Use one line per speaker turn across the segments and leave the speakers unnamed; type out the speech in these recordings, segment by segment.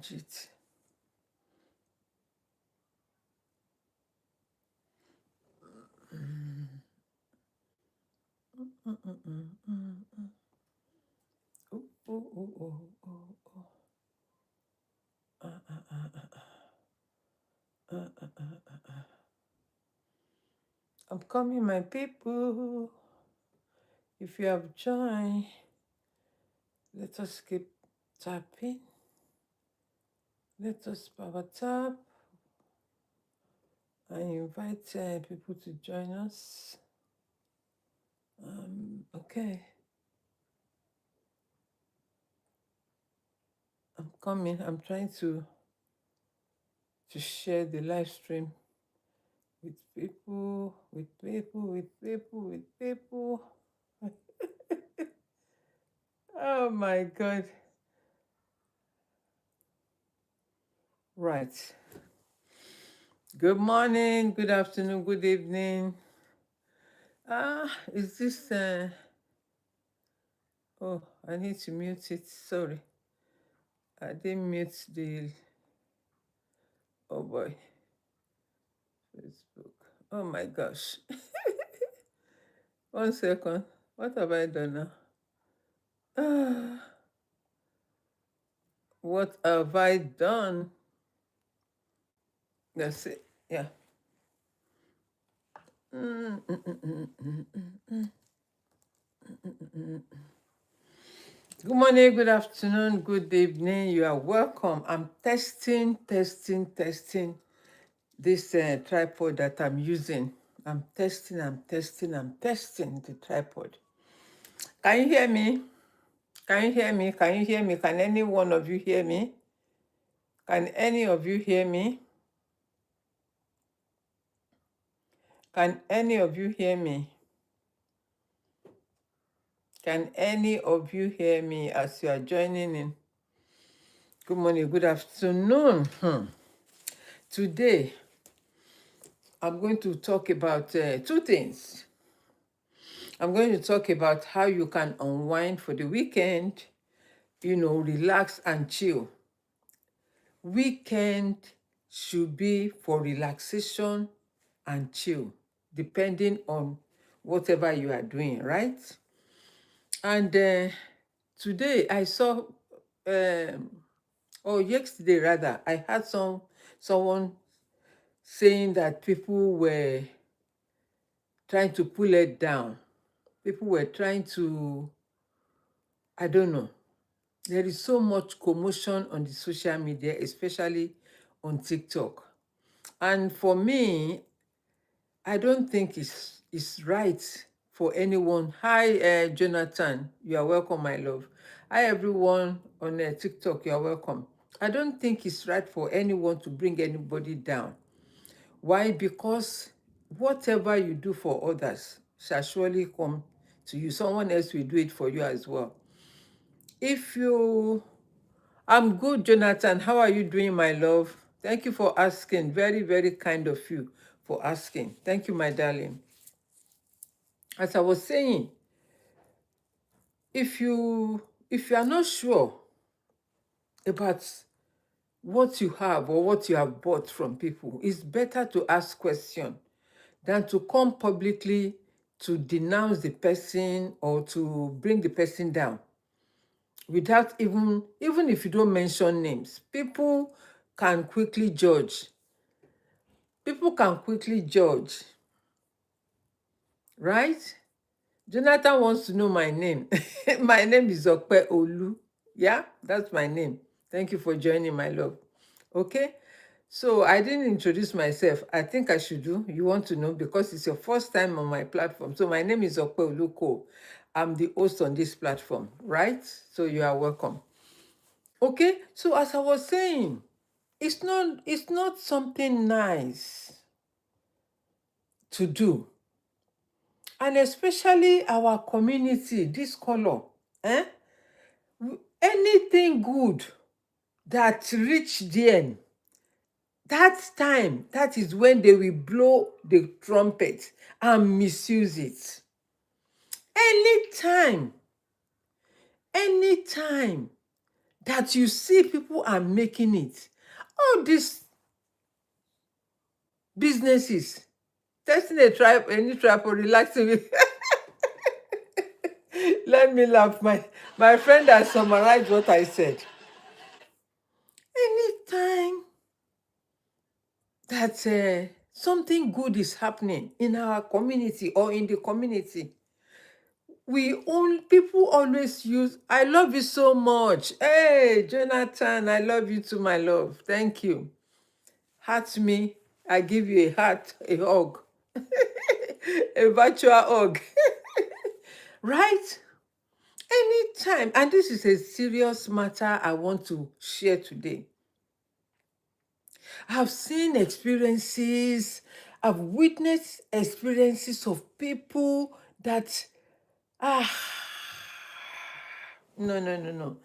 Shit. Oh, oh, oh, oh, oh, oh. I'm coming, my people. If you have joined, let us keep tapping. Let us power tap and invite people to join us. Okay. I'm coming. I'm trying to share the live stream with people, with people, with people, with people. Oh my God. Right. Good morning, good afternoon, good evening. Is this oh, I need to mute it. Sorry. I didn't mute the oh boy. Facebook. Oh my gosh. 1 second. What have I done now? What have I done? That's it. Yeah. Good morning, good afternoon, good evening. You are welcome. I'm testing this tripod that I'm using. I'm testing the tripod. Can you hear me? Can you hear me? Can you hear me? Can any one of you hear me? Can any of you hear me? Can any of you hear me? Can any of you hear me as you are joining in? Good morning, good afternoon. Today, I'm going to talk about two things. I'm going to talk about how you can unwind for the weekend, relax and chill. Weekend should be for relaxation and chill, depending on whatever you are doing, right? And today I saw, or yesterday rather, I had someone saying that people were trying to pull it down. People were trying to, I don't know. There is so much commotion on the social media, especially on TikTok. And for me, I don't think it's right for anyone. Hi, Jonathan. You are welcome, my love. Hi, everyone on TikTok. You are welcome. I don't think it's right for anyone to bring anybody down. Why? Because whatever you do for others shall surely come to you. Someone else will do it for you as well. I'm good, Jonathan. How are you doing, my love? Thank you for asking. Very, very kind of you for asking. Thank you, my darling. As I was saying, if you are not sure about what you have or what you have bought from people, it's better to ask questions than to come publicly to denounce the person or to bring the person down without even if you don't mention names. People can quickly judge. Right? Jonathan wants to know my name. My name is Opeolu. Yeah, that's my name. Thank you for joining, my love. Okay? So I didn't introduce myself. I think I should do. You want to know because it's your first time on my platform. So my name is Opeolu Cole. I'm the host on this platform, right? So you are welcome. Okay? So as I was saying, it's not something nice to do. And especially our community, this color, eh? Anything good that reach them, that time, that is when they will blow the trumpet and misuse it. Anytime that you see people are making it. All these businesses, testing a tribe, any tribe for relaxing. Let me laugh. My friend has summarized what I said. Anytime that something good is happening in our community or in the community, people always use, I love you so much. Hey, Jonathan, I love you too, my love. Thank you. Heart me, I give you a heart, a hug, a virtual hug. Right? Anytime, and this is a serious matter I want to share today. I've seen experiences, I've witnessed experiences of people that, ah, no.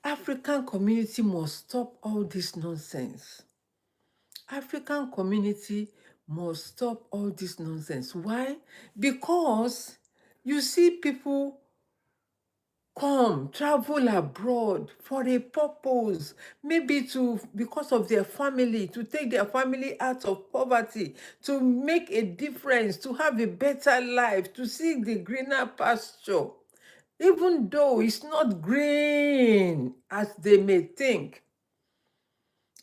African community must stop all this nonsense. African community must stop all this nonsense. Why? Because you see people travel abroad for a purpose, maybe because of their family, to take their family out of poverty, to make a difference, to have a better life, to see the greener pasture, even though it's not green as they may think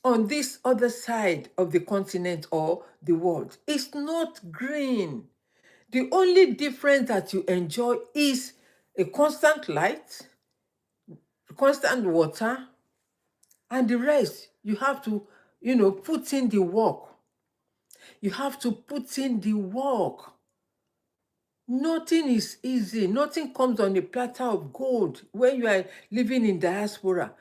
on this other side of the continent or the world. It's not green. The only difference that you enjoy is a constant light, constant water, and the rest you have to, put in the work. You have to put in the work. Nothing is easy. Nothing comes on a platter of gold when you are living in diaspora.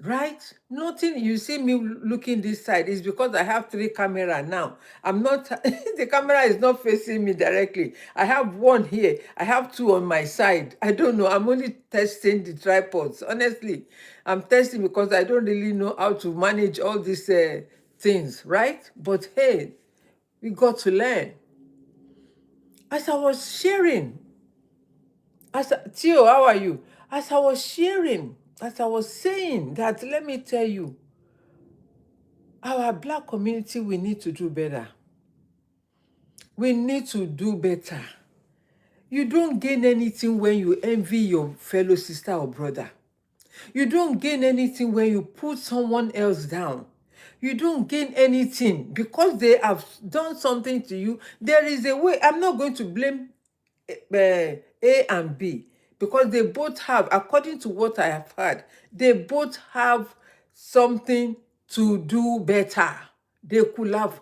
Right? Nothing. You see me looking this side is because I have 3 cameras now. I'm not, the camera is not facing me directly. I have one here. I have 2 on my side. I don't know. I'm only testing the tripods. Honestly, I'm testing because I don't really know how to manage all these things, right? But hey, we got to learn. As I was sharing, Theo, how are you? As I was sharing, as I was saying that, let me tell you, our Black community, we need to do better. We need to do better. You don't gain anything when you envy your fellow sister or brother. You don't gain anything when you put someone else down. You don't gain anything because they have done something to you. There is a way. I'm not going to blame A and B because they both have, according to what I have heard, they both have something to do better. They could have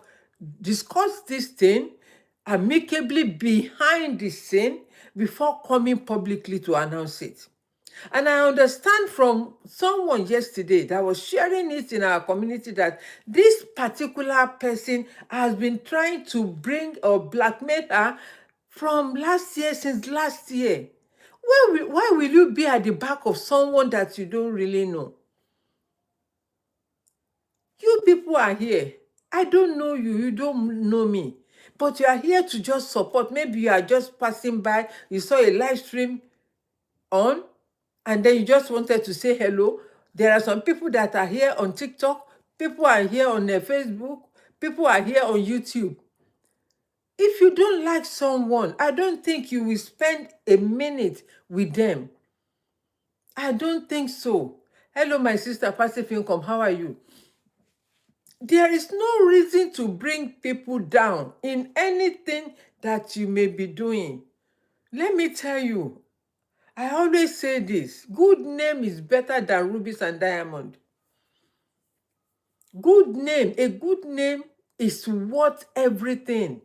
discussed this thing amicably behind the scene before coming publicly to announce it. And I understand from someone yesterday that was sharing it in our community that this particular person has been trying to bring or blackmail her from last year, since last year. Why will you be at the back of someone that you don't really know? You people are here. I don't know you. You don't know me. But you are here to just support. Maybe you are just passing by. You saw a live stream on, and then you just wanted to say hello. There are some people that are here on TikTok. People are here on Facebook. People are here on YouTube. If you don't like someone, I don't think you will spend a minute with them. I don't think so. Hello, my sister, Passive Income. How are you? There is no reason to bring people down in anything that you may be doing. Let me tell you, I always say this, good name is better than rubies and diamond. A good name is worth everything.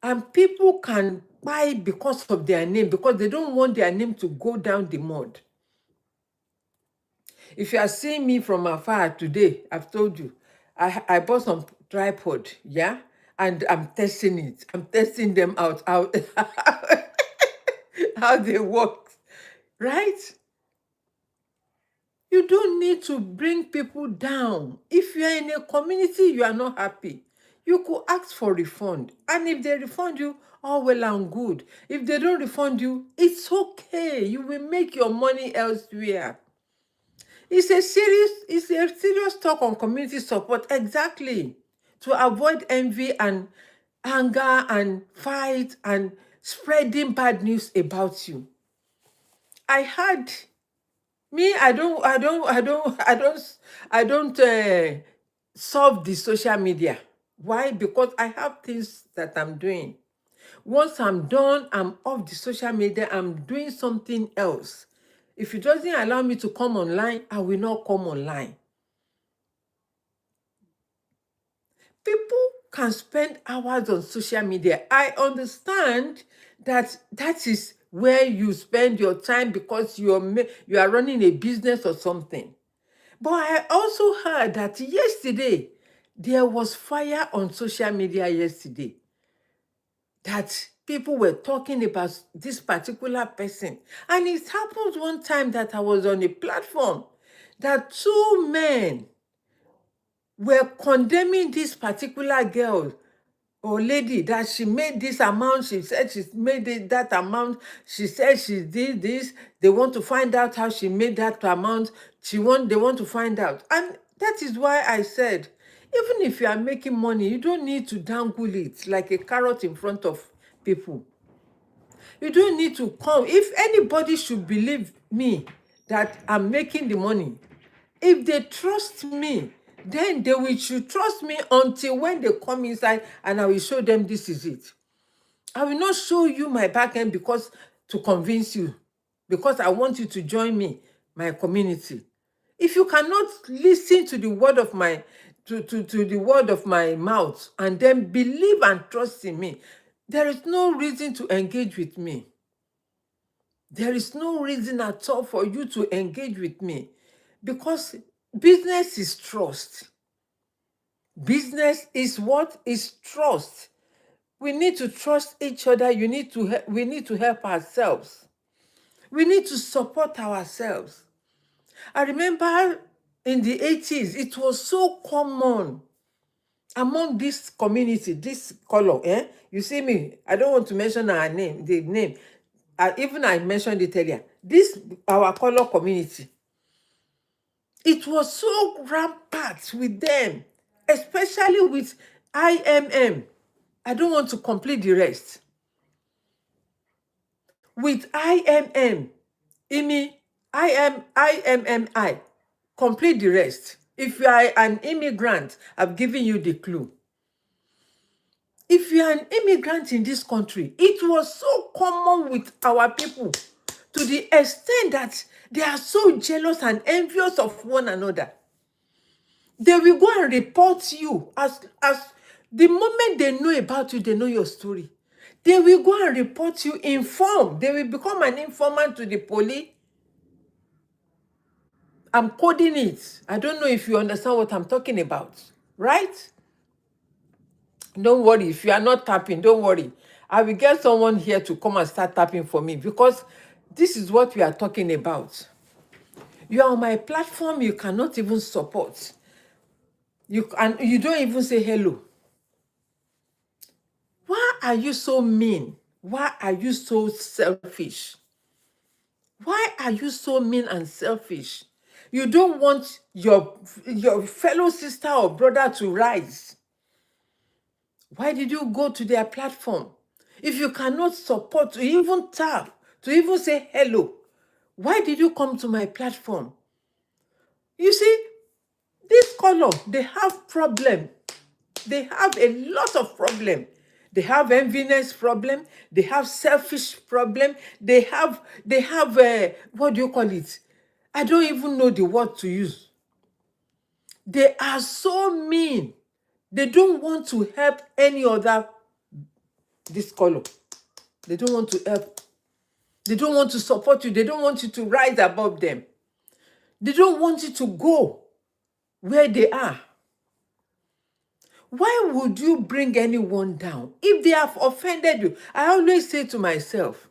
And people can buy because of their name, because they don't want their name to go down the mud. If you are seeing me from afar today, I've told you, I bought some tripod, yeah? And I'm testing it. I'm testing them out, how they work, right? You don't need to bring people down. If you're in a community, you are not happy, you could ask for refund. And if they refund you, all well and good. If they don't refund you, it's okay. You will make your money elsewhere. It's a serious talk on community support, exactly, to avoid envy and anger and fight and spreading bad news about you. I had me, I don't solve the social media. Why? Because I have things that I'm doing. Once I'm done, I'm off the social media, I'm doing something else. If it doesn't allow me to come online, I will not come online. People can spend hours on social media. I understand that that is where you spend your time because you are running a business or something. But I also heard that yesterday there was fire on social media yesterday, that people were talking about this particular person. And it happened one time that I was on a platform that two men were condemning this particular girl or lady, that she made this amount, she said she made that amount, she said she did this. They want to find out how she made that amount. They want to find out. And that is why I said, even if you are making money, you don't need to dangle it like a carrot in front of people. You don't need to come. If anybody should believe me that I'm making the money, if they trust me, then should trust me until when they come inside and I will show them this is it. I will not show you my back end because to convince you, because I want you to join me, my community. If you cannot listen to the word of my to the word of my mouth and then believe and trust in me, there is no reason to engage with me. There is no reason at all for you to engage with me, because business is trust. Business is what? Is trust. We need to trust each other. We need to help ourselves. We need to support ourselves. I remember in the 80s, it was so common among this community, this color. You see me, I don't want to mention the name. Even I mentioned it earlier. This, our color community, it was so rampant with them, especially with IMM. I don't want to complete the rest. With IMM, IMMI, complete the rest. If you are an immigrant, I've given you the clue. If you are an immigrant in this country, it was so common with our people to the extent that they are so jealous and envious of one another. They will go and report you as the moment they know about you, they know your story. They will go and report you, inform. They will become an informant to the police. I'm coding it. I don't know if you understand what I'm talking about, right? Don't worry. If you are not tapping, don't worry. I will get someone here to come and start tapping for me, because this is what we are talking about. You are on my platform, you cannot even support. You don't even say hello. Why are you so mean? Why are you so selfish? Why are you so mean and selfish? You don't want your fellow sister or brother to rise. Why did you go to their platform? If you cannot support, to even tap, to even say hello, why did you come to my platform? You see, this color, they have problem. They have a lot of problem. They have enviness problem. They have selfish problem. They have what do you call it? I don't even know the word to use. They are so mean. They don't want to help any other this color. They don't want to help. They don't want to support you. They don't want you to rise above them. They don't want you to go where they are. Why would you bring anyone down if they have offended you? I always say to myself,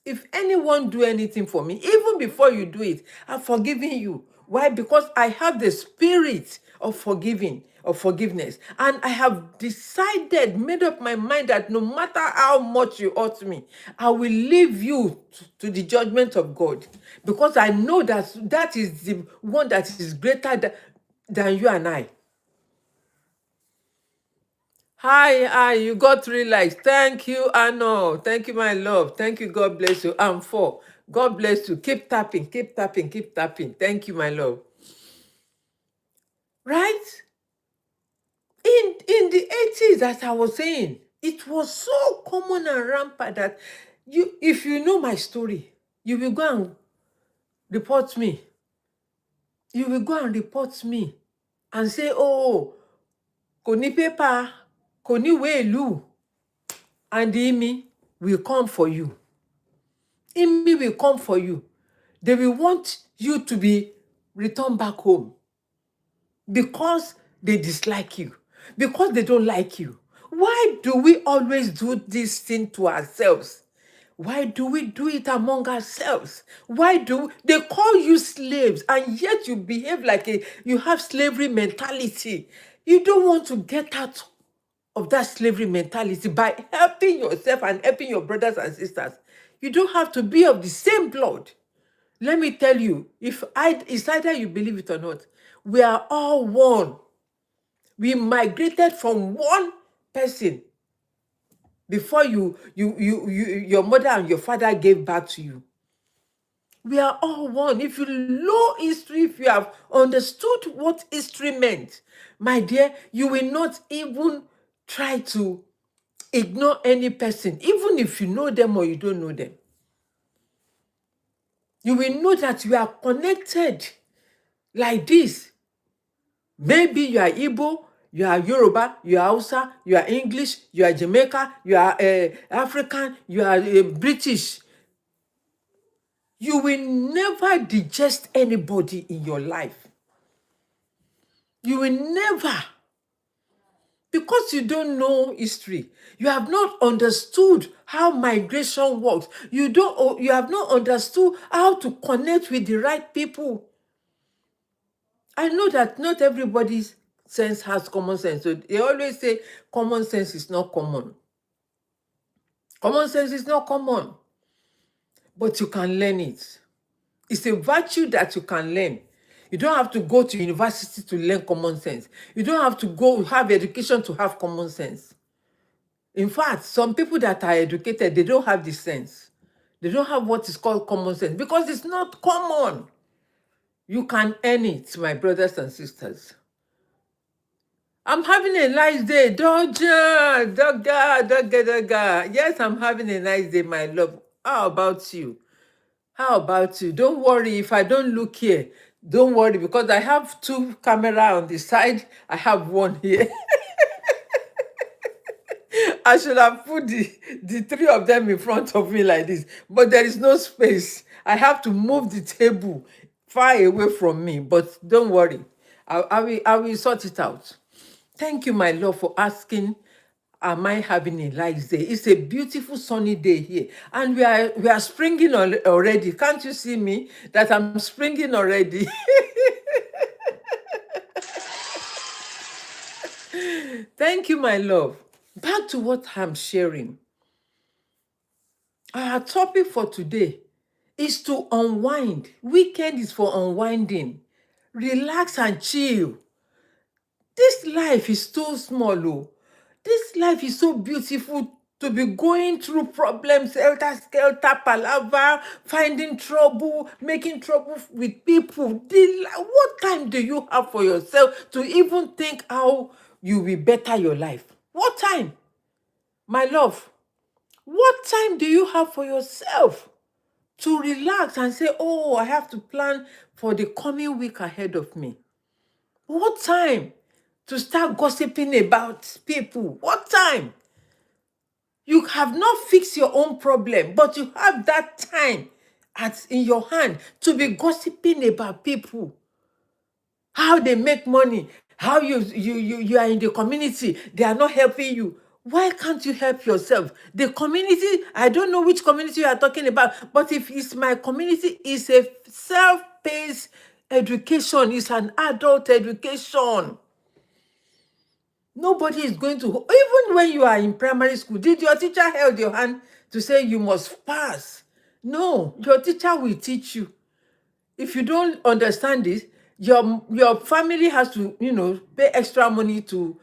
if anyone do anything for me, even before you do it, I've forgiven you. Why? Because I have the spirit of forgiveness. And I have decided, made up my mind that no matter how much you hurt me, I will leave you to the judgment of God. Because I know that that is the one that is greater than you and I. Hi, you got 3 likes. Thank you, Anno. Thank you, my love. Thank you. God bless you. I'm 4. God bless you. Keep tapping, keep tapping, keep tapping. Thank you, my love. Right? In the 80s, as I was saying, it was so common and rampant that if you know my story, you will go and report me. You will go and report me and say, oh, kò ní paper, kò ní ìwé ìlú, and Imi will come for you. Imi will come for you. They will want you to be returned back home because they dislike you, because they don't like you. Why do we always do this thing to ourselves? Why do we do it among ourselves? Why do they call you slaves and yet you behave like you have slavery mentality? You don't want to get out of that slavery mentality by helping yourself and helping your brothers and sisters. You don't have to be of the same blood. Let me tell you, it's either you believe it or not, we are all one. We migrated from one person before your mother and your father gave birth to you. We are all one. If you know history, if you have understood what history meant, my dear, you will not even try to ignore any person, even if you know them or you don't know them. You will know that you are connected like this. Maybe you are Igbo, you are Yoruba, you are Hausa, you are English, you are Jamaica, you are African, you are British. You will never digest anybody in your life. You will never. Because you don't know history. You have not understood how migration works. You have not understood how to connect with the right people. I know that not everybody's sense has common sense. So they always say common sense is not common. Common sense is not common, but you can learn it. It's a virtue that you can learn. You don't have to go to university to learn common sense. You don't have to go have education to have common sense. In fact, some people that are educated, they don't have this sense. They don't have what is called common sense because it's not common. You can earn it, my brothers and sisters. I'm having a nice day, Dodger. Yes, I'm having a nice day, my love. How about you? How about you? Don't worry if I don't look here. Don't worry because I have 2 cameras on the side. I have 1 here. I should have put the 3 of them in front of me like this, but there is no space. I have to move the table far away from me, but don't worry. I will sort it out. Thank you, my love, for asking. Am I having a nice day? It's a beautiful sunny day here, and we are springing already. Can't you see me that I'm springing already? Thank you, my love. Back to what I'm sharing. Our topic for today is to unwind. Weekend is for unwinding. Relax and chill. This life is so small, oh. This life is so beautiful to be going through problems, helter-skelter, palaver, finding trouble, making trouble with people. What time do you have for yourself to even think how you will better your life? What time? My love, what time do you have for yourself to relax and say, oh, I have to plan for the coming week ahead of me? What time to start gossiping about people? What time? You have not fixed your own problem, but you have that time in your hand to be gossiping about people. How they make money, how you are in the community, they are not helping you. Why can't you help yourself? The community, I don't know which community you are talking about, but if it's my community, it's a self-paced Education is an adult education. Nobody is going to, even when you are in primary school, did your teacher hold your hand to say you must pass? No, your teacher will teach you. If you don't understand this, your family has to, pay extra money to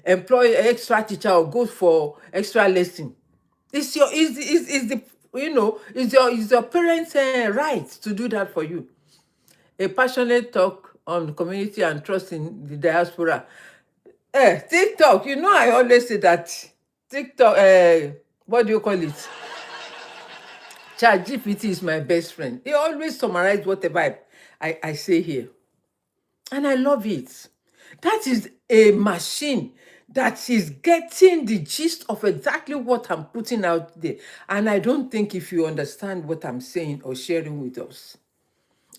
employ an extra teacher or go for extra lesson. Is the is your parents' right to do that for you. A passionate talk on community and trust in the diaspora. TikTok, I always say that TikTok, what do you call it? ChatGPT is my best friend. He always summarizes whatever I say here. And I love it. That is a machine that is getting the gist of exactly what I'm putting out there. And I don't think if you understand what I'm saying or sharing with us,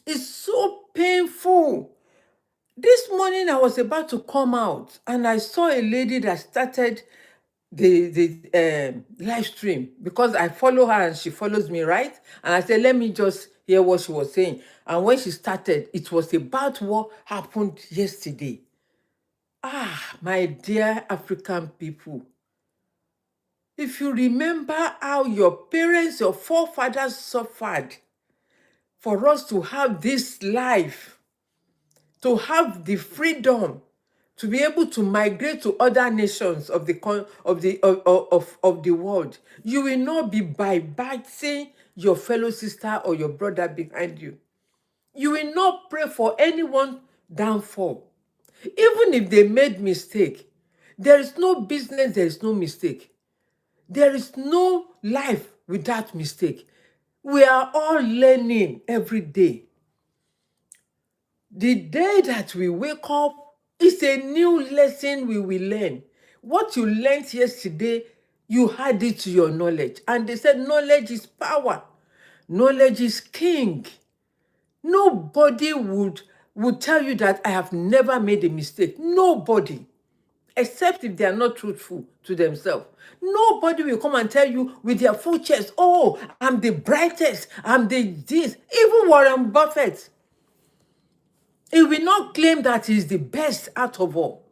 it's so painful. This morning I was about to come out and I saw a lady that started the live stream because I follow her and she follows me, right? And I said, let me just hear what she was saying. And when she started, it was about what happened yesterday. My dear African people, if you remember how your parents, your forefathers suffered for us to have this life, to have the freedom to be able to migrate to other nations of the world, you will not be biting your fellow sister or your brother behind you. You will not pray for anyone downfall. Even if they made mistake, there is no business, there is no mistake. There is no life without mistake. We are all learning every day. The day that we wake up is a new lesson we will learn. What you learned yesterday, you add it to your knowledge. And they said knowledge is power. Knowledge is king. Nobody would tell you that I have never made a mistake. Nobody. Except if they are not truthful to themselves. Nobody will come and tell you with their full chest, oh, I'm the brightest, I'm the this. Even Warren Buffett, he will not claim that he's the best out of all.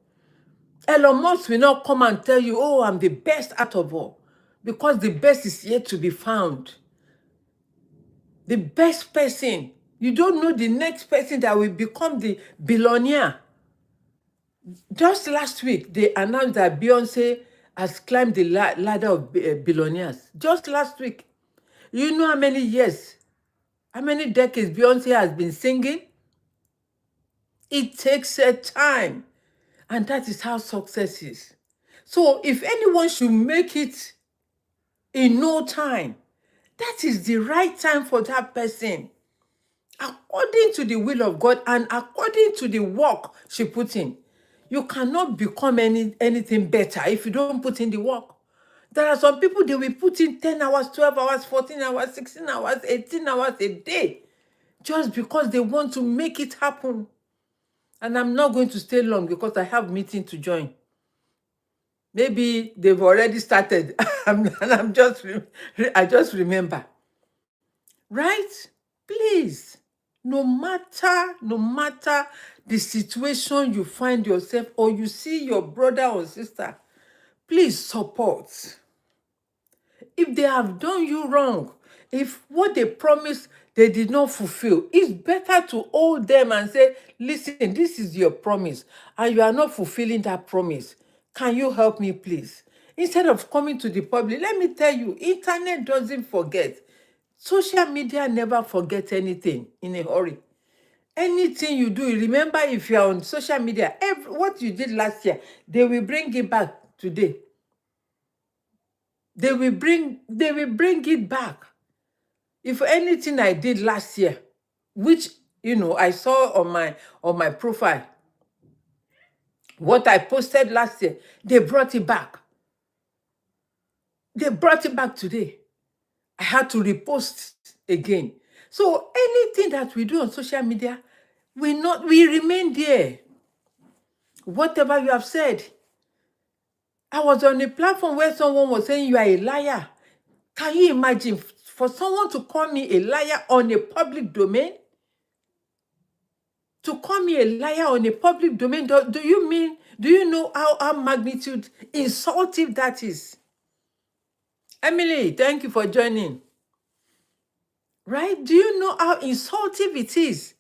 Elon Musk will not come and tell you, oh, I'm the best out of all. Because the best is yet to be found. The best person. You don't know the next person that will become the billionaire. Just last week, they announced that Beyonce has climbed the ladder of billionaires. Just last week. You know how many years, how many decades Beyonce has been singing? It takes a time. And that is how success is. So if anyone should make it in no time, that is the right time for that person. According to the will of God and according to the work she put in. You cannot become anything better if you don't put in the work. There are some people, they will put in 10 hours, 12 hours, 14 hours, 16 hours, 18 hours a day just because they want to make it happen. And I'm not going to stay long because I have meeting to join. Maybe they've already started and I just remember. Right? Please, no matter the situation you find yourself or you see your brother or sister, please support. If they have done you wrong, if what they promised they did not fulfill, it's better to hold them and say, listen, this is your promise and you are not fulfilling that promise. Can you help me, please? Instead of coming to the public, let me tell you, internet doesn't forget. Social media never forgets anything in a hurry. Anything you do, remember if you are on social media, what you did last year, they will bring it back today. They will bring it back. If anything I did last year, which I saw on my profile, what I posted last year, they brought it back. They brought it back today. I had to repost again. So anything that we do on social media, we remain there. Whatever you have said. I was on a platform where someone was saying you are a liar. Can you imagine for someone to call me a liar on a public domain? to call me a liar on a public domain, do you know how magnitude insultive that is? Emily, thank you for joining. Right? Do you know how insultive it is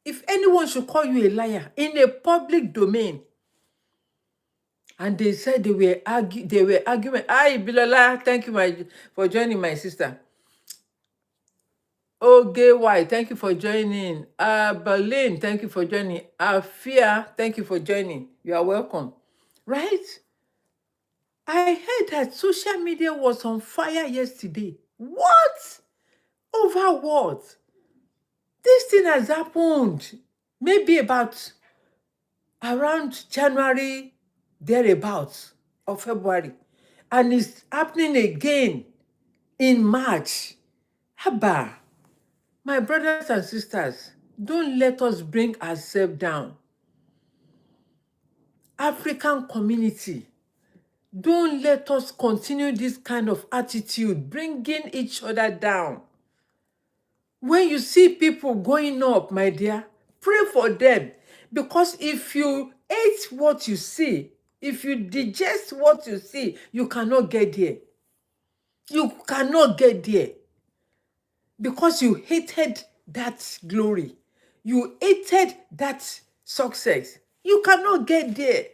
if anyone should call you a liar in a public domain? And they said they were arguing. Hi, Bilola, thank you for joining, my sister. Okay, why? Thank you for joining. Berlin, thank you for joining. Afia, thank you for joining. You are welcome. Right? I heard that social media was on fire yesterday. What? Over what? This thing has happened maybe about around January, thereabouts, or February. And it's happening again in March. Haba, my brothers and sisters, don't let us bring ourselves down. African community, don't let us continue this kind of attitude, bringing each other down. When you see people going up, my dear, pray for them. Because if you eat what you see, if you digest what you see, you cannot get there. You cannot get there. Because you hated that glory. You hated that success. You cannot get there.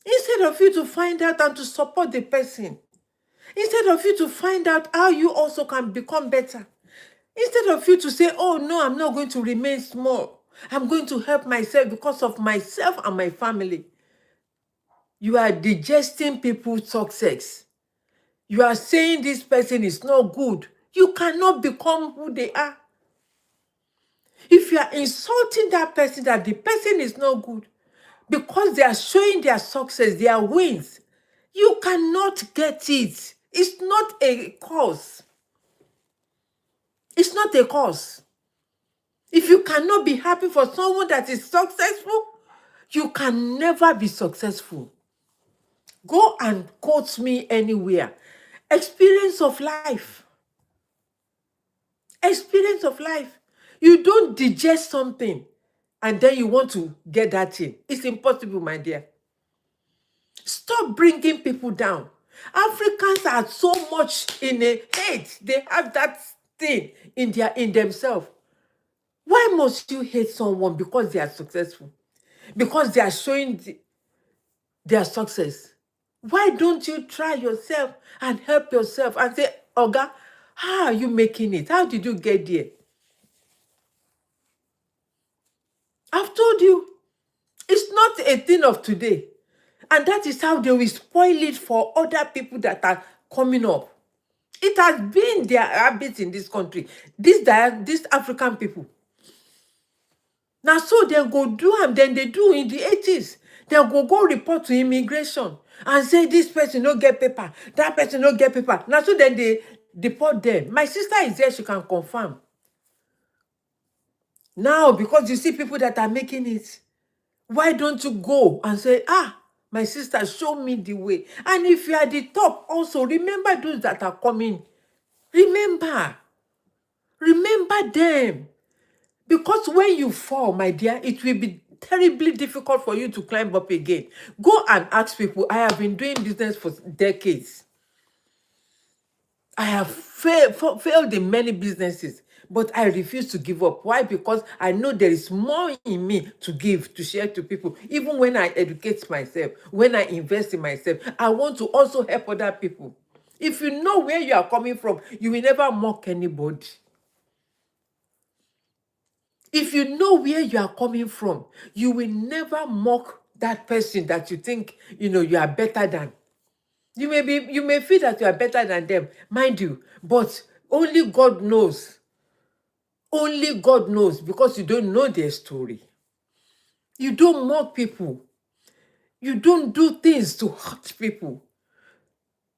Instead of you to find out and to support the person, instead of you to find out how you also can become better, instead of you to say, oh no, I'm not going to remain small, I'm going to help myself because of myself and my family, you are digesting people's success. You are saying this person is not good. You cannot become who they are. If you are insulting that person, that the person is not good, because they are showing their success, their wins, you cannot get it. It's not a cause. It's not a cause. If you cannot be happy for someone that is successful, you can never be successful. Go and quote me anywhere. Experience of life. Experience of life. You don't digest something and then you want to get that in. It's impossible, my dear. Stop bringing people down. Africans are so much in a hate. They have that thing in themselves. Why must you hate someone because they are successful? Because they are showing their success? Why don't you try yourself and help yourself and say, Oga, how are you making it? How did you get there? I've told you, it's not a thing of today. And that is how they will spoil it for other people that are coming up. It has been their habit in this country. These African people. Now, so they go do and then they do in the 80s. They go report to immigration and say this person no get paper, that person no get paper. Now, so then they deport them. My sister is there, she can confirm. Now, because you see people that are making it, why don't you go and say, my sister, show me the way. And if you are the top, also remember those that are coming. Remember them. Because when you fall, my dear, it will be terribly difficult for you to climb up again. Go and ask people. I have been doing business for decades. I have failed in many businesses, but I refuse to give up. Why? Because I know there is more in me to give, to share to people. Even when I educate myself, when I invest in myself, I want to also help other people. If you know where you are coming from, you will never mock anybody. If you know where you are coming from, you will never mock that person that you think, you are better than. You may feel that you are better than them, mind you, but only God knows. Only God knows, because you don't know their story. You don't mock people. You don't do things to hurt people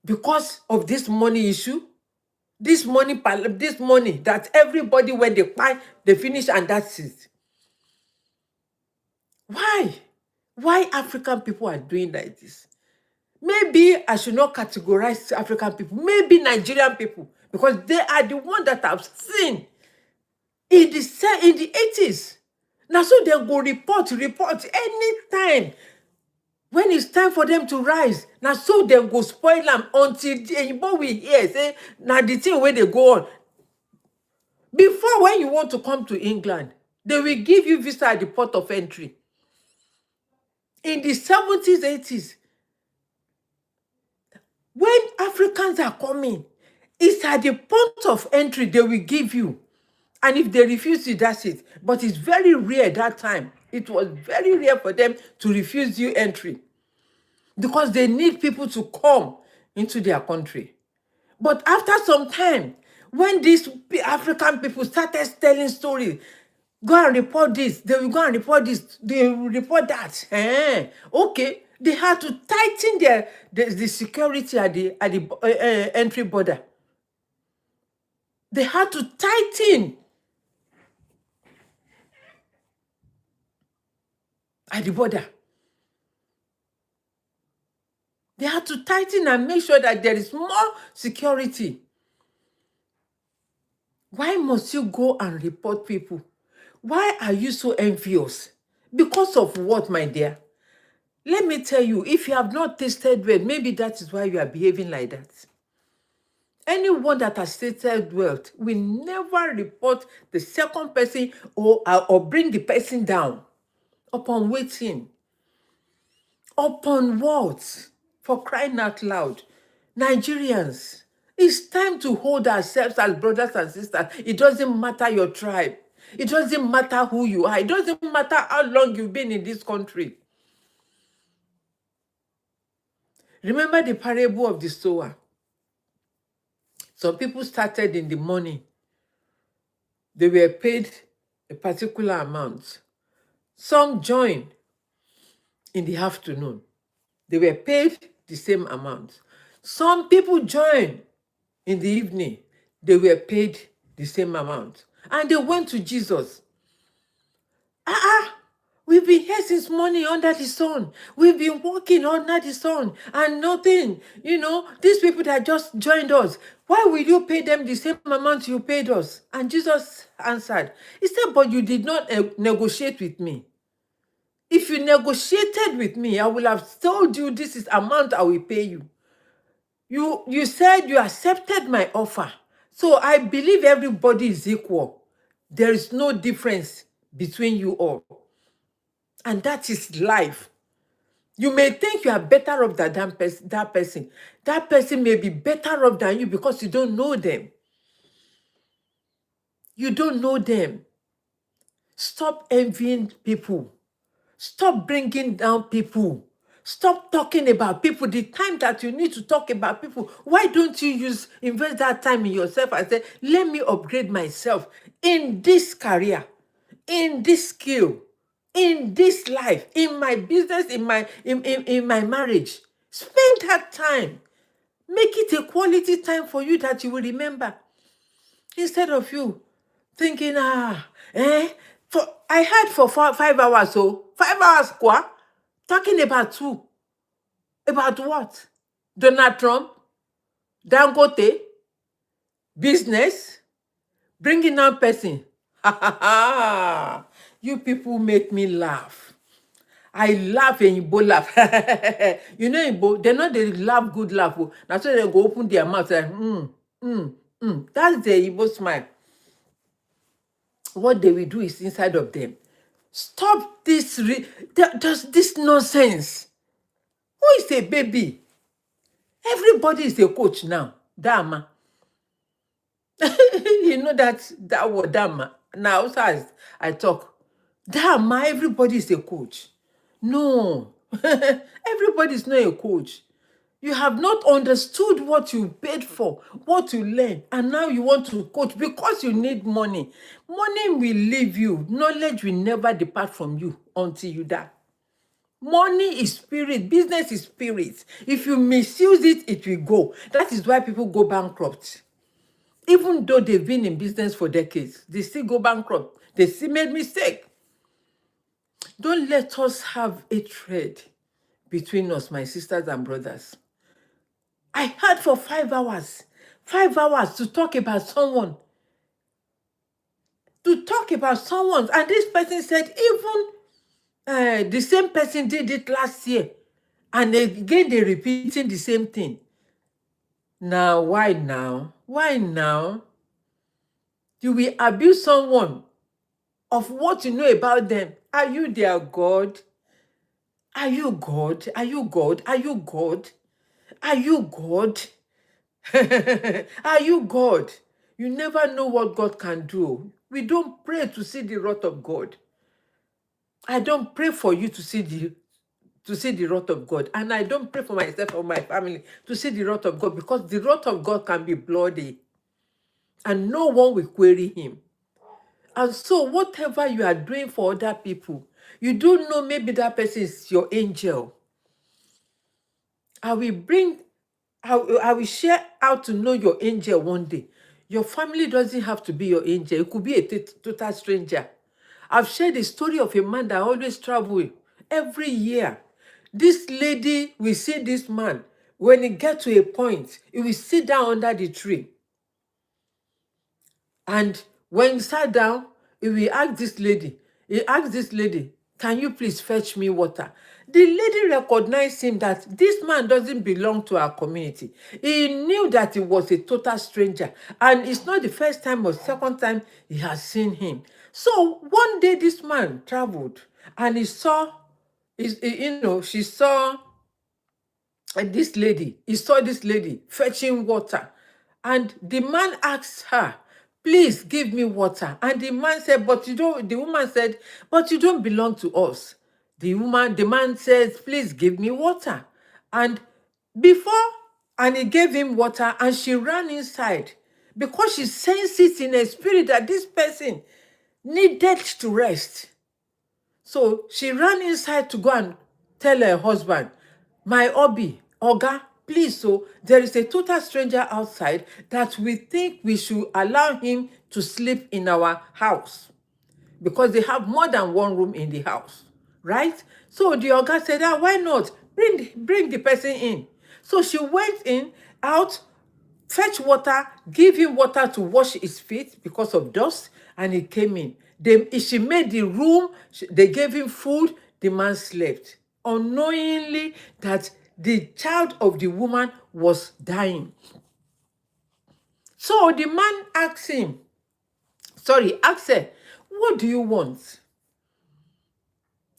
because of this money issue. This money that everybody, when they buy, they finish and that's it. Why African people are doing like this? Maybe I should not categorize African people. Maybe Nigerian people, because they are the ones that have seen in the 80s. Now so they go report anytime. When it's time for them to rise, now so they go spoil them until the we hear say now the thing where they go on. Before, when you want to come to England, they will give you visa at the port of entry. In the 70s, 80s, when Africans are coming, it's at the port of entry they will give you. And if they refuse you, that's it. But it's very rare that time. It was very rare for them to refuse you entry because they need people to come into their country. But after some time, when these African people started telling stories, go and report this, they will go and report this, they will report that. Okay, they had to tighten the security at the entry border. They had to tighten at the border. They had to tighten and make sure that there is more security. Why must you go and report people? Why are you so envious? Because of what, my dear? Let me tell you, if you have not tasted well, maybe that is why you are behaving like that. Anyone that has tasted wealth will never report the second person or bring the person down. Upon waiting. Upon what? For crying out loud. Nigerians, it's time to hold ourselves as brothers and sisters. It doesn't matter your tribe. It doesn't matter who you are. It doesn't matter how long you've been in this country. Remember the parable of the sower. Some people started in the morning. They were paid a particular amount. Some joined in the afternoon. They were paid the same amount. Some people joined in the evening. They were paid the same amount. And they went to Jesus. We've been here since morning under the sun. We've been working under the sun and nothing. These people that just joined us, why will you pay them the same amount you paid us? And Jesus answered. He said, but you did not negotiate with me. If you negotiated with me, I will have told you this is amount I will pay you. You said you accepted my offer. So I believe everybody is equal. There is no difference between you all. And that is life. You may think you are better off than that person. That person may be better off than you because you don't know them. You don't know them. Stop envying people. Stop bringing down people. Stop talking about people. The time that you need to talk about people, why don't you invest that time in yourself and say, let me upgrade myself in this career, in this skill, in this life, in my business, in my marriage. Spend that time. Make it a quality time for you that you will remember. Instead of you thinking, I had for 5 hours, so 5 hours, talking about who? About what? Donald Trump? Dangote? Business? Bringing down person? You people make me laugh. I laugh and Igbo laugh. Igbo, they're not the laugh, good laugh. That's why they go open their mouth like, That's the Igbo smile. What they will do is inside of them. Stop this nonsense. Who is a baby? Everybody is a coach now. Dama. You know that word, Dama. Now, also as I talk, Dama, everybody is a coach. No. Everybody is not a coach. You have not understood what you paid for, what you learned, and now you want to coach because you need money. Money will leave you. Knowledge will never depart from you until you die. Money is spirit. Business is spirit. If you misuse it, it will go. That is why people go bankrupt. Even though they've been in business for decades, they still go bankrupt. They still made mistake. Don't let us have a thread between us, my sisters and brothers. I had for 5 hours. 5 hours to talk about someone. to talk about someone. And this person said, even the same person did it last year. And again, they're repeating the same thing. Now, why now? Why now? You will abuse someone of what you know about them. Are you their God? Are you God? Are you God? Are you God? Are you God? Are you God? You never know what God can do. We don't pray to see the wrath of God. I don't pray for you to see the wrath of God. And I don't pray for myself or my family to see the wrath of God, because the wrath of God can be bloody and no one will query him. And so whatever you are doing for other people, you don't know, maybe that person is your angel. I will share how to know your angel one day. Your family doesn't have to be your angel. It could be a total stranger. I've shared the story of a man that always travel every year. This lady will see this man. When he gets to a point, he will sit down under the tree. And when he sat down, he asked this lady, can you please fetch me water? The lady recognized him that this man doesn't belong to our community. He knew that he was a total stranger. And it's not the first time or second time he has seen him. So one day this man traveled and she saw he saw this lady fetching water. And the man asked her, please give me water. And the man said, the woman said, but you don't belong to us. The man says, please give me water. And he gave him water, and she ran inside because she senses in her spirit that this person needed to rest. So she ran inside to go and tell her husband, my hubby, Oga, please, so there is a total stranger outside that we think we should allow him to sleep in our house, because they have more than one room in the house, right? So the Oga said, why not? Bring the person in. So she went out, fetch water, give him water to wash his feet because of dust, and he came in. She made the room, they gave him food, the man slept, unknowingly that the child of the woman was dying. So the man asked her, what do you want?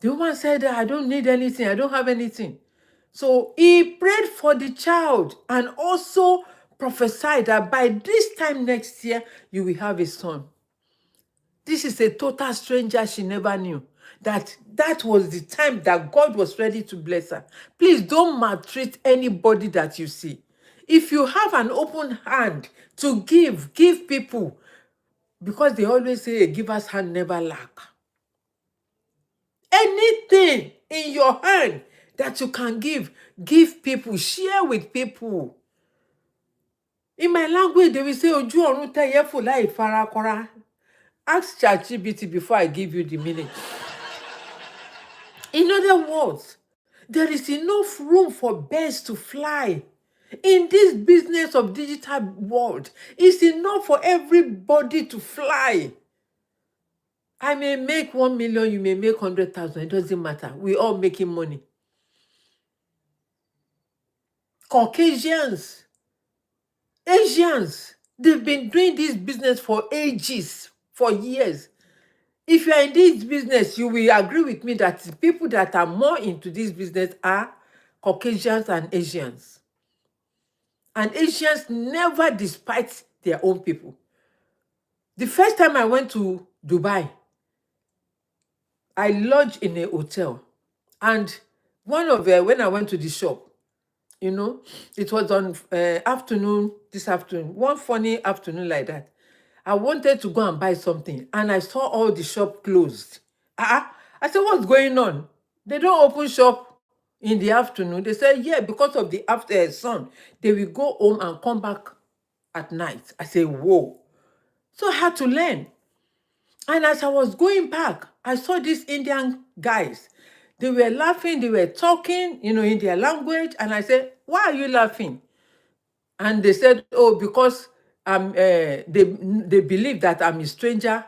The woman said, I don't need anything, I don't have anything. So he prayed for the child and also prophesied that by this time next year, you will have a son. This is a total stranger she never knew. That was the time that God was ready to bless her. Please don't maltreat anybody that you see. If you have an open hand to give people, because they always say a giver's hand never lack. Anything in your hand that you can give people, share with people. In my language, they will say, Oju orun teyefo lai farakora. Ask ChatGPT before I give you the meaning. In other words, there is enough room for birds to fly. In this business of digital world, it's enough for everybody to fly. I may make 1 million, you may make 100,000. It doesn't matter. We're all making money. Caucasians, Asians, they've been doing this business for ages, for years. If you are in this business, you will agree with me that the people that are more into this business are Caucasians and Asians. And Asians never despise their own people. The first time I went to Dubai, I lodged in a hotel. And when I went to the shop, it was on this afternoon, one funny afternoon like that. I wanted to go and buy something, and I saw all the shop closed. I said, what's going on? They don't open shop in the afternoon. They said, yeah, because of the sun, they will go home and come back at night. I said, whoa. So I had to learn. And as I was going back, I saw these Indian guys. They were laughing, they were talking, in their language. And I said, why are you laughing? And they said, oh, because they believe that I'm a stranger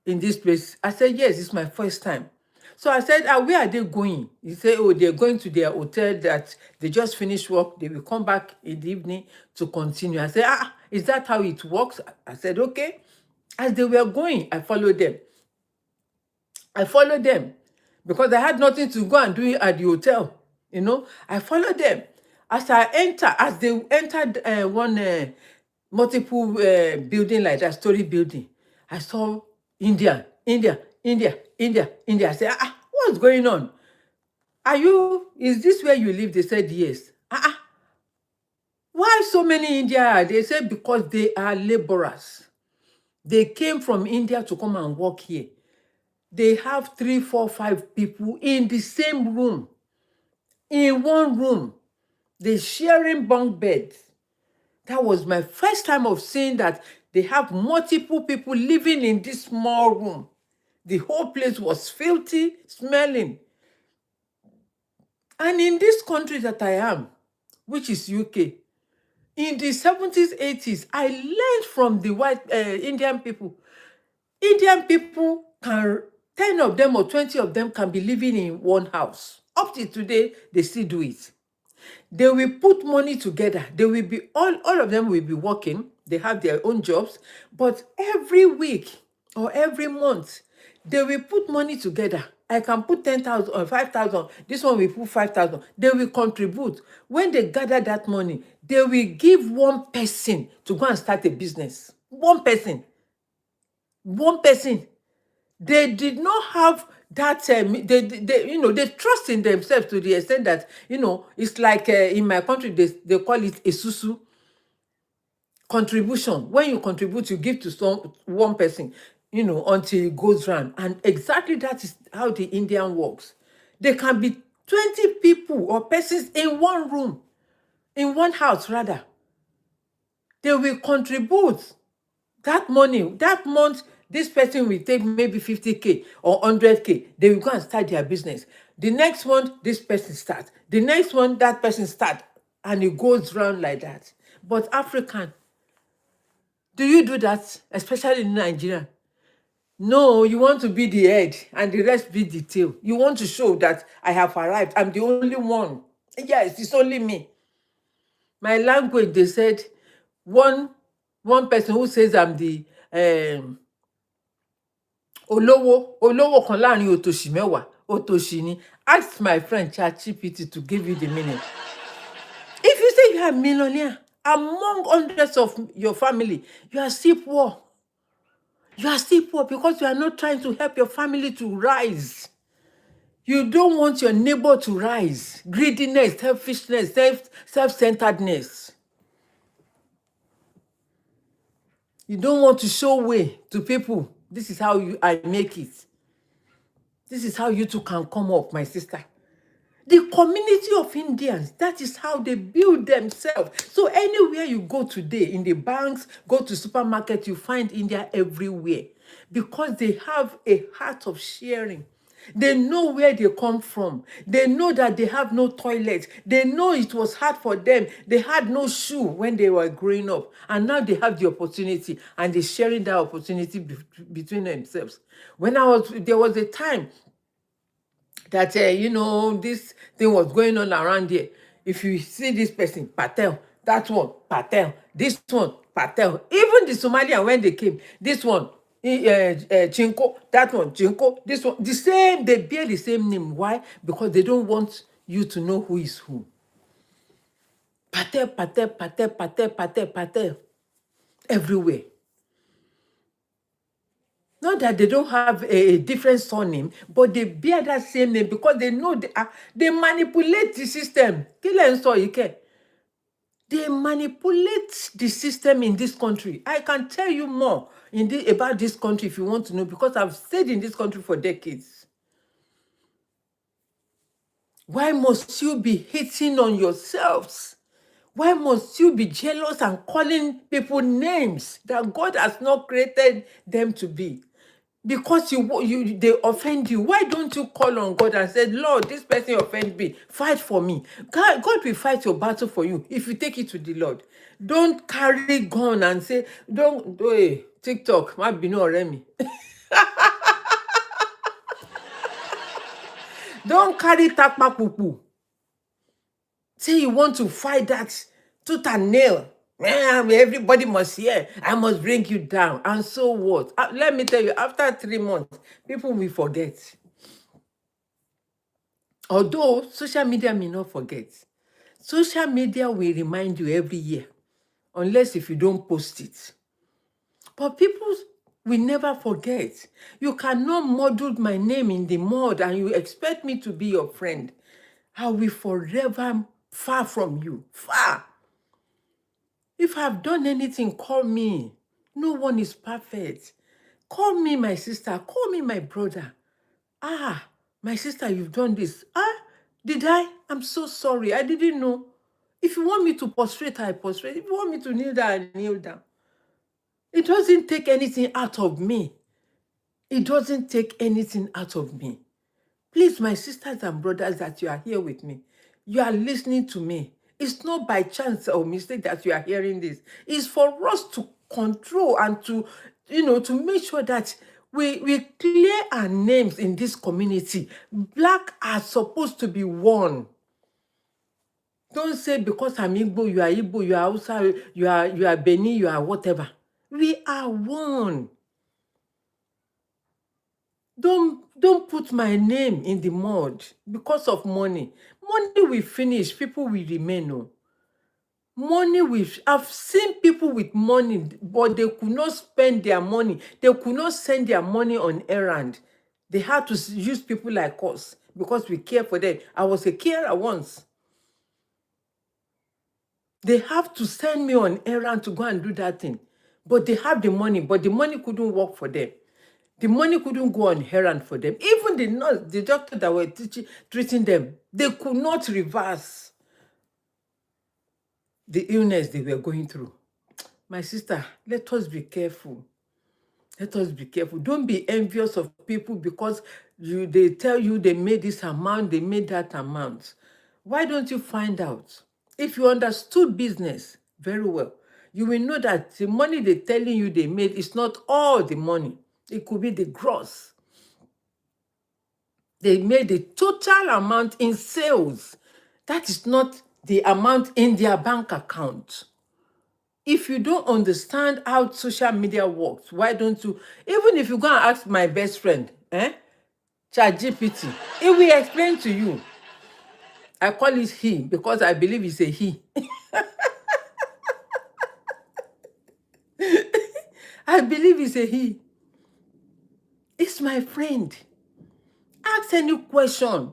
in this place? I said, yes, it's my first time. So I said, where are they going? He said, oh, they're going to their hotel that they just finished work. They will come back in the evening to continue. I said, is that how it works? I said, okay. As they were going, I followed them. Because I had nothing to go and do at the hotel. I followed them. As they entered one multiple building like that, story building, I saw India. I said, what's going on? Is this where you live? They said, yes. Why so many India? They said, because they are laborers. They came from India to come and work here. They have 3, 4, 5 people in the same room. In one room. They're sharing bunk beds. That was my first time of seeing that they have multiple people living in this small room. The whole place was filthy, smelling. And in this country that I am, which is UK, in the 70s, 80s, I learned from the white Indian people. Indian people 10 of them or 20 of them can be living in one house. Up to today, they still do it. They will put money together. They will be, all of them will be working. They have their own jobs. But every week or every month, they will put money together. I can put 10,000 or 5,000. This one will put 5,000. They will contribute. When they gather that money, they will give one person to go and start a business. One person. They did not have that, they trust in themselves to the extent that, it's like in my country, they call it a susu contribution. When you contribute, you give to one person, until it goes round. And exactly that is how the Indian works. There can be 20 people or persons in one room, in one house rather. They will contribute that money. That month, this person will take maybe 50K or 100K. They will go and start their business. The next one, this person starts. The next one, that person starts. And it goes round like that. But African, do you do that? Especially in Nigeria? No, you want to be the head and the rest be the tail. You want to show that I have arrived. I'm the only one. Yes, it's only me. My language, they said, one person who says I'm the olówó kan láàrin òtòṣì mẹ́wàá, òtòṣì ni. Ask my friend ChatGPT to give you the meaning. If you say you are a millionaire among hundreds of your family, you are still poor. You are still poor because you are not trying to help your family to rise. You don't want your neighbor to rise. Greediness, selfishness, self-centeredness. You don't want to show way to people. This is how I make it. This is how you two can come up, my sister. The community of Indians, that is how they build themselves. So anywhere you go today, in the banks, go to supermarket, you find India everywhere. Because they have a heart of sharing. They know where they come from. They know that they have no toilet. They know it was hard for them. They had no shoe when they were growing up. And now they have the opportunity. And they're sharing that opportunity between themselves. There was a time that, this thing was going on around here. If you see this person, Patel, that one, Patel, this one, Patel. Even the Somalian, when they came, this one, Chinko, that one, Chinko, this one, the same, they bear the same name. Why? Because they don't want you to know who is who. Patel, Patel, Patel, Patel, Patel, Patel, everywhere. Not that they don't have a different surname, but they bear that same name because they know they manipulate the system. They manipulate the system in this country. I can tell you more about this country if you want to know, because I've stayed in this country for decades. Why must you be hating on yourselves? Why must you be jealous and calling people names that God has not created them to be? Because they offend you. Why don't you call on God and say, Lord, this person offended me. Fight for me. God will fight your battle for you if you take it to the Lord. Don't carry gun and say, don't TikTok, might be no Remy. Don't carry takpapupu. Say you want to fight that tooth and nail. Everybody must hear. I must bring you down. And so what? Let me tell you, after 3 months, people will forget. Although social media may not forget, social media will remind you every year, unless if you don't post it. But people will never forget. You cannot muddle my name in the mud and you expect me to be your friend. I will forever far from you. Far. If I've done anything, call me. No one is perfect. Call me my sister. Call me my brother. My sister, you've done this. Did I? I'm so sorry. I didn't know. If you want me to prostrate, I prostrate. If you want me to kneel down, I kneel down. It doesn't take anything out of me. It doesn't take anything out of me. Please, my sisters and brothers that you are here with me, you are listening to me. It's not by chance or mistake that you are hearing this. It's for us to control and to, to make sure that we clear our names in this community. Black are supposed to be one. Don't say because I'm Igbo, you are Igbo, you are Hausa, you are Beni, you are whatever. We are one. Don't put my name in the mud because of money. Money will finish, people will remain. Oh. I've seen people with money, but they could not spend their money. They could not send their money on errand. They had to use people like us because we care for them. I was a carer once. They have to send me on errand to go and do that thing. But they have the money, but the money couldn't work for them. The money couldn't go on errand for them. Even the nurse, the doctor that were treating them, they could not reverse the illness they were going through. My sister, let us be careful. Let us be careful. Don't be envious of people because they tell you they made this amount, they made that amount. Why don't you find out? If you understood business very well, you will know that the money they're telling you they made is not all the money. It could be the gross. They made the total amount in sales. That is not the amount in their bank account. If you don't understand how social media works, why don't you, even if you go and ask my best friend, ChatGPT, it will explain to you. I call it he because I believe it's a he. I believe it's a he. It's my friend. Ask any question.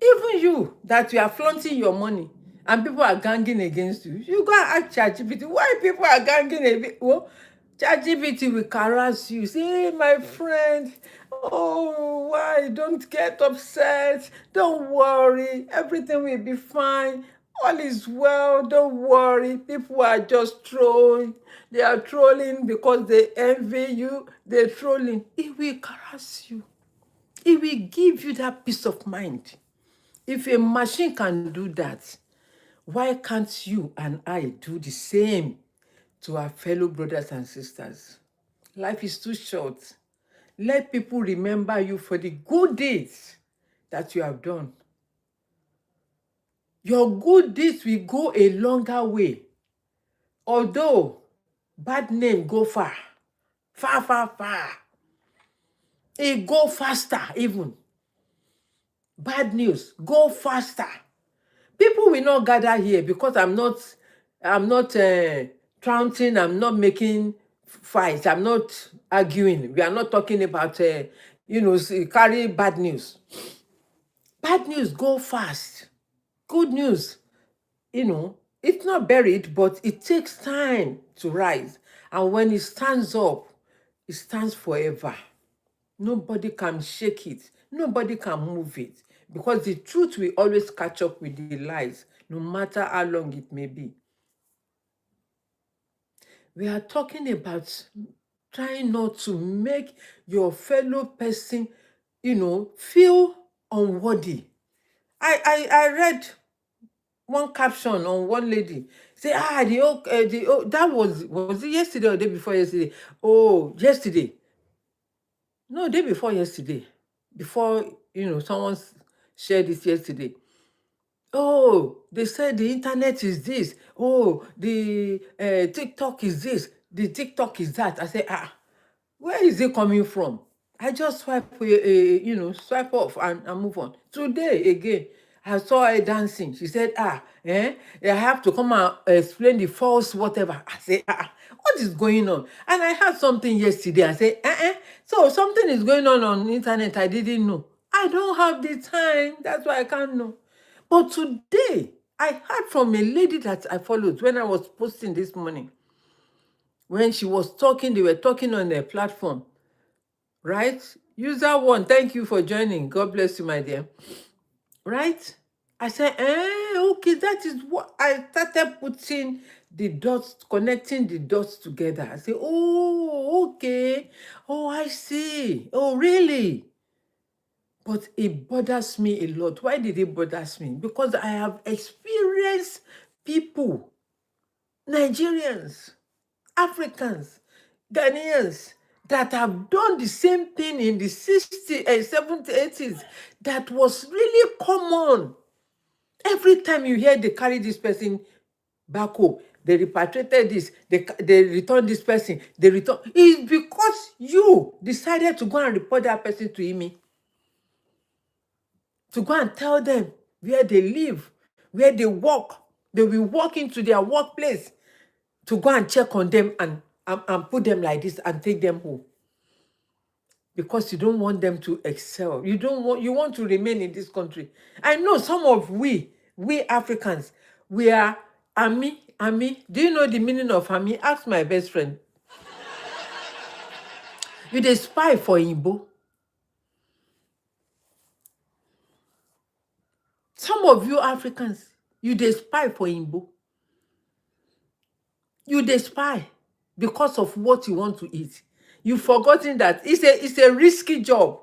Even you, that you are flaunting your money and people are ganging against you, you go and ask ChatGPT, why people are ganging against you? Well, ChatGPT will harass you. Say, hey, my friend, oh, why? Don't get upset. Don't worry. Everything will be fine. All is well. Don't worry. People are just trolling. They are trolling because they envy you. They're trolling. It will harass you. It will give you that peace of mind. If a machine can do that, why can't you and I do the same to our fellow brothers and sisters? Life is too short. Let people remember you for the good deeds that you have done. Your good deeds will go a longer way. Although bad name go far, far, far, far. It go faster even. Bad news, go faster. People will not gather here because I'm not trouncing, I'm not making fights, I'm not arguing. We are not talking about, carry bad news. Bad news go fast. Good news, it's not buried, but it takes time to rise. And when it stands up, it stands forever. Nobody can shake it. Nobody can move it. Because the truth will always catch up with the lies, no matter how long it may be. We are talking about trying not to make your fellow person, feel unworthy. I read one caption on one lady. Say, that was it yesterday or the day before yesterday? Oh, yesterday. No, day before yesterday. Before, someone shared this yesterday. Oh, they said the internet is this. Oh, the TikTok is this. The TikTok is that. I say, where is it coming from? I just swipe off and move on. Today again, I saw her dancing. She said, I have to come and explain the false whatever. I say, what is going on? And I had something yesterday. I say, so something is going on the internet I didn't know. I don't have the time. That's why I can't know. But today, I heard from a lady that I followed when I was posting this morning. When she was talking, they were talking on their platform, right? User one, thank you for joining. God bless you, my dear. Right? I said, okay, that is what I started putting the dots, connecting the dots together. I said, oh, okay. Oh, I see. Oh, really? But it bothers me a lot. Why did it bother me? Because I have experienced people, Nigerians, Africans, Ghanaians, that have done the same thing in the 60s, 70s, 80s, that was really common. Every time you hear they carry this person back home, they repatriated this, they return this person, they return. It's because you decided to go and report that person to me, to go and tell them where they live, where they work. They will walk into their workplace to go and check on them and put them like this and take them home. Because you don't want them to excel. You want to remain in this country. I know some of we Africans, we are army. Do you know the meaning of army? Ask my best friend. You dey spy for Igbo. Some of you Africans, you dey spy for Igbo. You dey spy because of what you want to eat. You've forgotten that it's a risky job.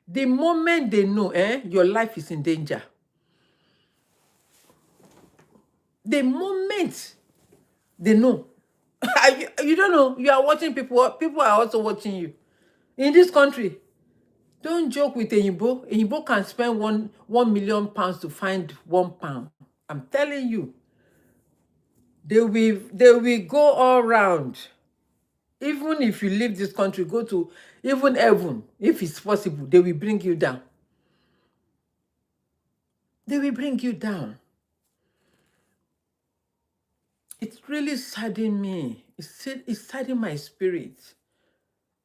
The moment they know, your life is in danger. The moment they know, you don't know, you are watching people. People are also watching you. In this country, don't joke with Eyimbo. Eyimbo can spend 1 million pounds to find £1. I'm telling you, they will go all round. Even if you leave this country, go to even heaven, if it's possible, they will bring you down. They will bring you down. It really saddened me. It saddened my spirit.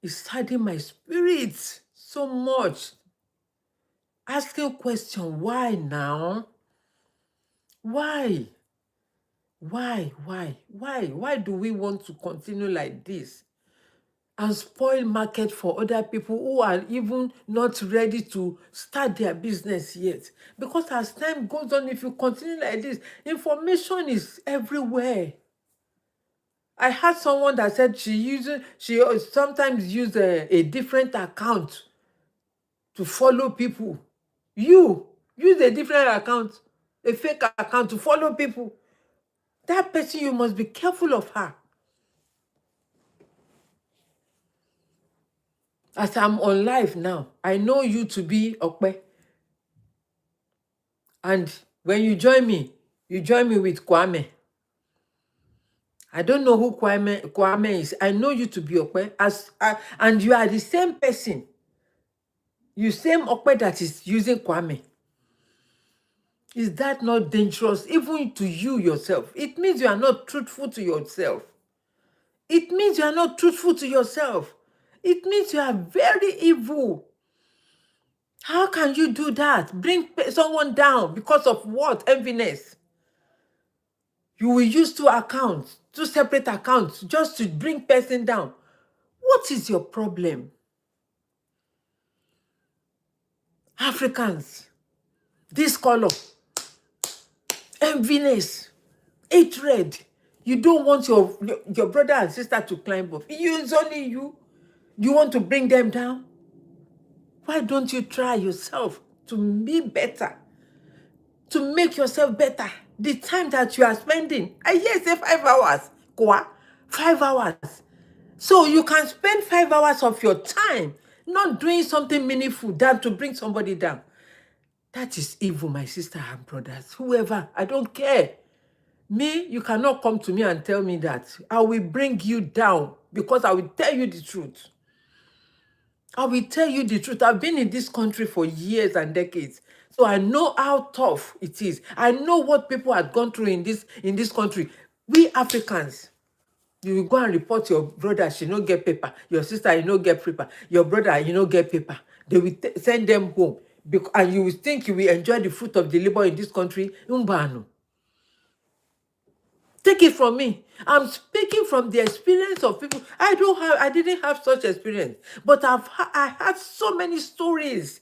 It saddened my spirit so much. Asking a question, why now? Why? Why do we want to continue like this and spoil market for other people who are even not ready to start their business yet? Because as time goes on, if you continue like this, information is everywhere. I had someone that said she sometimes use a different account to follow people. You use a different account, a fake account to follow people. That person, you must be careful of her. As I'm on live now, I know you to be Okpe. And when you join me with Kwame. I don't know who Kwame is. I know you to be Okpe. And you are the same person. You same Okpe that is using Kwame. Is that not dangerous, even to you yourself? It means you are not truthful to yourself. It means you are not truthful to yourself. It means you are very evil. How can you do that? Bring someone down because of what? Enviness. You will use two accounts, two separate accounts, just to bring person down. What is your problem? Africans, this color, enviness, hatred. You don't want your brother and sister to climb up. It's only you. You want to bring them down? Why don't you try yourself to be better? To make yourself better? The time that you are spending, I hear say 5 hours, 5 hours. So you can spend 5 hours of your time. not doing something meaningful than to bring somebody down. That is evil, my sister and brothers. Whoever, I don't care. Me, you cannot come to me and tell me that. I will bring you down because I will tell you the truth. I will tell you the truth. I've been in this country for years and decades. So I know how tough it is. I know what people have gone through in this country. We Africans, you will go and report your brother, she no get paper. Your sister, you no get paper. Your brother, you no get paper. They will send them home. And you will think you will enjoy the fruit of the labor in this country. Umbano. Take it from me. I'm speaking from the experience of people. I didn't have such experience, but I had so many stories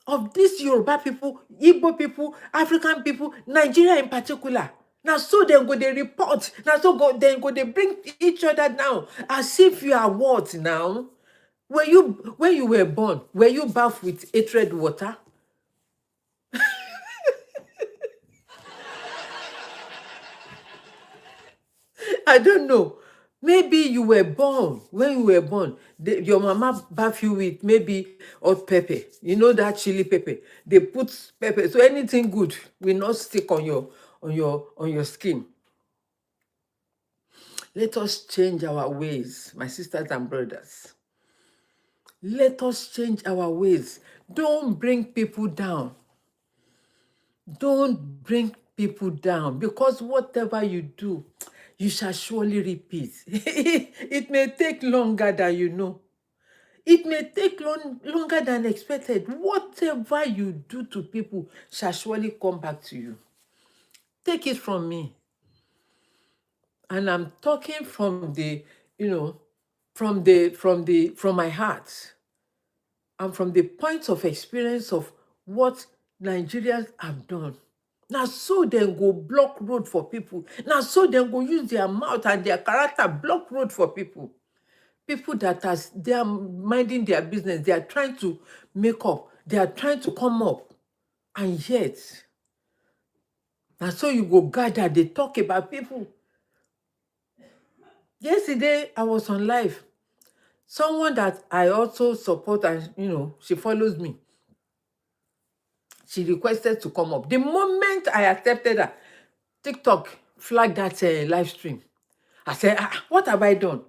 of these Yoruba people, Igbo people, African people, Nigeria in particular. Now, so then go they report. Now, so then go they bring each other down as if you are what now? When you were born, were you bathed with hatred water? I don't know. Maybe you were born, when you were born, your mama bath you with maybe hot pepper. You know that chili pepper. They put pepper. So anything good will not stick on your skin. Let us change our ways, my sisters and brothers. Let us change our ways. Don't bring people down. Don't bring people down, because whatever you do, you shall surely repeat. It may take longer than you know. It may take longer than expected. Whatever you do to people shall surely come back to you. Take it from me. And I'm talking from from my heart. And from the point of experience of what Nigerians have done. Now, so then go block road for people. Now, so then go use their mouth and their character block road for people. People that they are minding their business, they are trying to make up, they are trying to come up. And yet, and so you go gather, they talk about people. Yesterday, I was on live. Someone that I also support and, she follows me. She requested to come up. The moment I accepted her, TikTok flagged that live stream. I said, what have I done?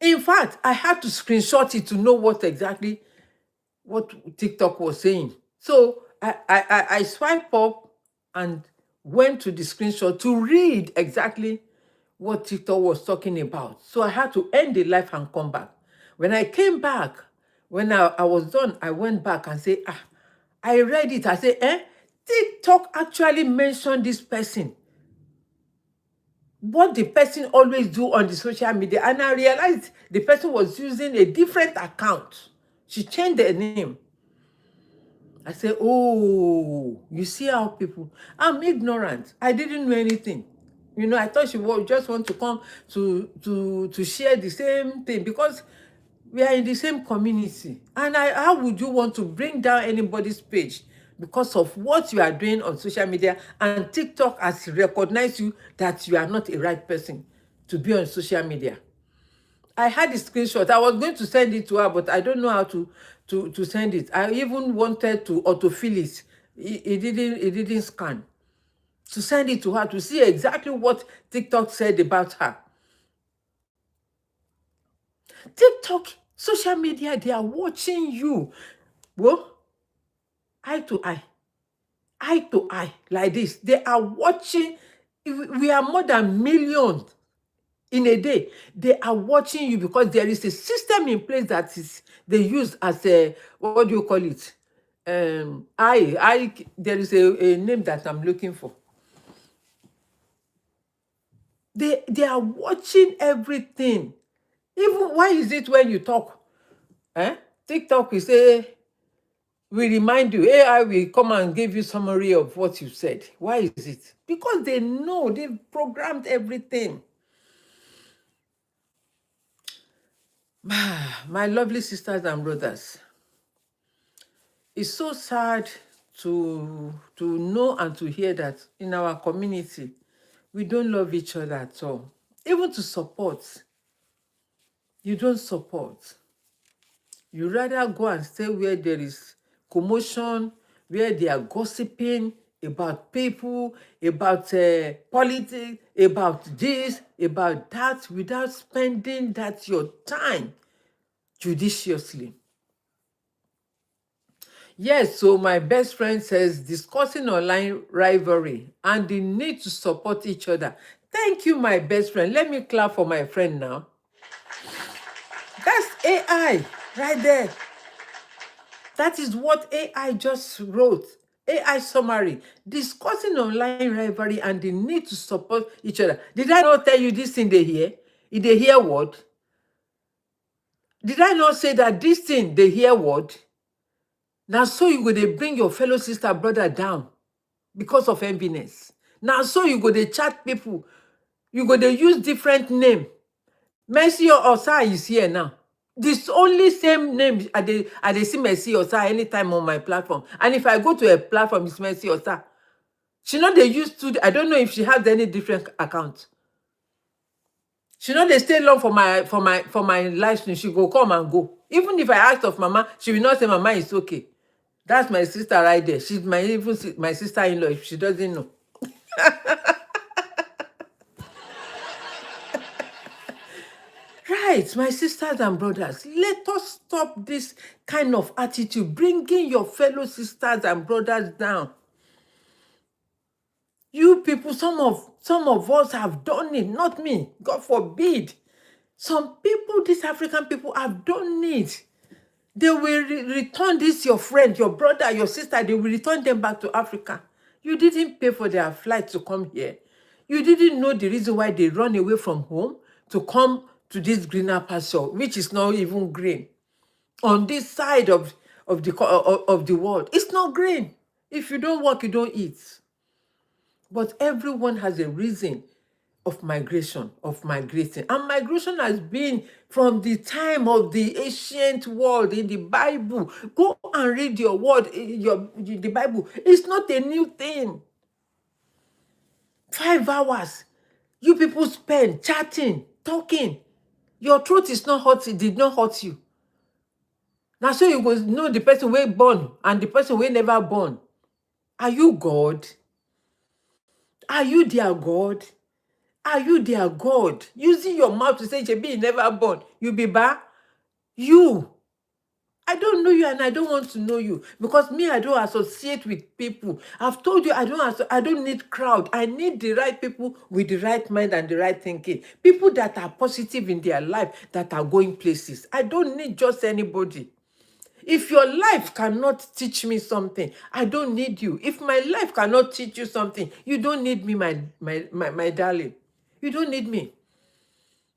In fact, I had to screenshot it to know what TikTok was saying. So I swipe up and went to the screenshot to read exactly what TikTok was talking about. So I had to end the live and come back. When I came back, when I was done, I went back and said, I read it. I said, TikTok actually mentioned this person. What the person always do on the social media. And I realized the person was using a different account. She changed the name. I said, oh, you see how people, I'm ignorant. I didn't know anything. I thought she would just want to come to share the same thing because we are in the same community. And how would you want to bring down anybody's page because of what you are doing on social media, and TikTok has recognized you that you are not a right person to be on social media? I had the screenshot. I was going to send it to her, but I don't know how to send it. I even wanted to autofill it. It didn't scan. To send it to her to see exactly what TikTok said about her. TikTok, social media, they are watching you. Well, eye to eye, like this. They are watching. We are more than millions in a day. They are watching you because there is a system in place that they use as a, what do you call it? There is a name that I'm looking for. They are watching everything. Even why is it when you talk? TikTok will say, we remind you, AI will come and give you summary of what you said. Why is it? Because they know, they've programmed everything. My lovely sisters and brothers, it's so sad to know and to hear that in our community, we don't love each other at all. Even to support, you don't support. You rather go and stay where there is commotion, where they are gossiping about people, about politics, about this, about that, without spending that your time judiciously. Yes, so my best friend says discussing online rivalry and the need to support each other. Thank you, my best friend. Let me clap for my friend now. That's AI right there. That is what AI just wrote. AI summary. Discussing online rivalry and the need to support each other. Did I not tell you this thing they hear? If they hear what? Did I not say that this thing they hear what? Now so you go they bring your fellow sister brother down because of enviness. Now so you go they chat people. You go they use different name. Mercy or Osa is here now. This only same name I dey see Mercy Osa anytime on my platform. And if I go to a platform, it's Mercy Osa. She know they used to. I don't know if she has any different account. She know they stay long for my live stream. She go come and go. Even if I ask of Mama, she will not say Mama is okay. That's my sister right there. She's my sister-in-law if she doesn't know. Right, my sisters and brothers, let us stop this kind of attitude, bringing your fellow sisters and brothers down. You people, some of us have done it, not me, God forbid. Some people, these African people, have done it. They will return this, your friend, your brother, your sister, they will return them back to Africa. You didn't pay for their flight to come here. You didn't know the reason why they run away from home to come to this greener pasture, which is not even green. On this side of the world, it's not green. If you don't work, you don't eat. But everyone has a reason of migrating. And migration has been from the time of the ancient world in the Bible. Go and read your word, the Bible. It's not a new thing. 5 hours. You people spend chatting, talking. Your throat is not hot, it did not hurt you. Now so you go know the person wey born and the person wey never born. Are you God? Are you their God? Are you their God? Using your mouth to say, Shebi, never born. You be bad? You. I don't know you and I don't want to know you because me, I don't associate with people. I've told you I don't need crowd. I need the right people with the right mind and the right thinking. People that are positive in their life, that are going places. I don't need just anybody. If your life cannot teach me something, I don't need you. If my life cannot teach you something, you don't need me, my darling. You don't need me.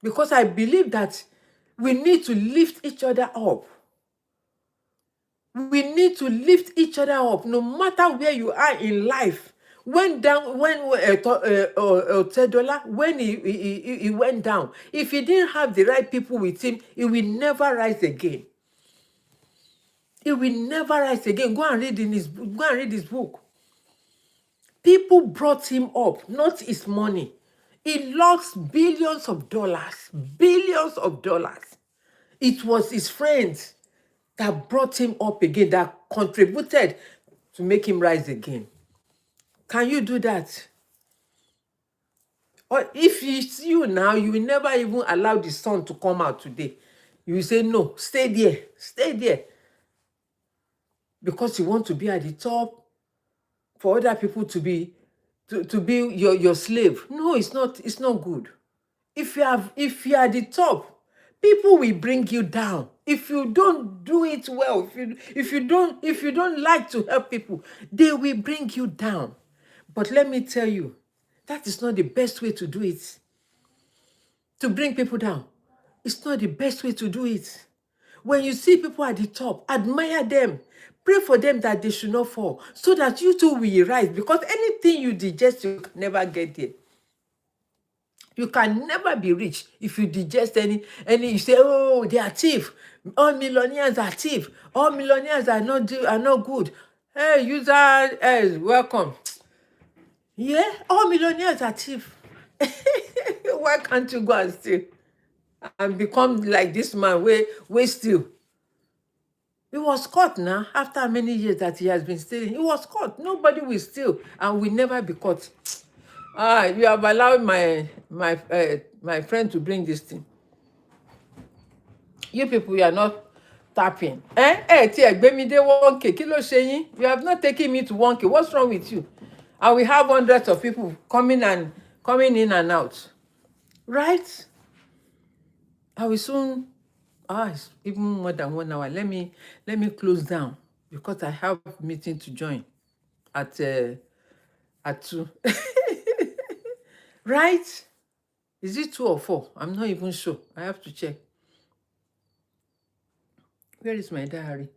Because I believe that we need to lift each other up. We need to lift each other up, no matter where you are in life. When Tedola, when he went down, if he didn't have the right people with him, he will never rise again. He will never rise again. Go and read his book. People brought him up, not his money. He lost billions of dollars. Billions of dollars. It was his friends that brought him up again, that contributed to make him rise again. Can you do that? Or if it's you now, you will never even allow the sun to come out today. You will say, no, stay there. Stay there. Because you want to be at the top for other people to be your slave. No, it's not good. If you are at the top, people will bring you down. If you don't do it well, if you don't like to help people, they will bring you down. But let me tell you, that is not the best way to do it. To bring people down, it's not the best way to do it. When you see people at the top, admire them. Pray for them that they should not fall, so that you too will rise. Because anything you digest, you can never get there. You can never be rich if you digest any. You say, oh, they are thief. All millionaires are thief. All millionaires are not good. Hey, user, hey, welcome. Yeah, all millionaires are thief. Why can't you go and steal and become like this man? Where steal? He was caught now after many years that he has been stealing. He was caught. Nobody will steal and will never be caught. You have allowed my friend to bring this thing. You people, you are not tapping. Tí ẹ gbé mi dé 1K, kí ló ṣe yín? You have not taken me to 1K. What's wrong with you? And we have hundreds of people coming in and out. Right? I will soon, it's even more than 1 hour. Let me close down because I have meeting to join at 2. Right? Is it 2 or 4? I'm not even sure. I have to check. Where is my diary?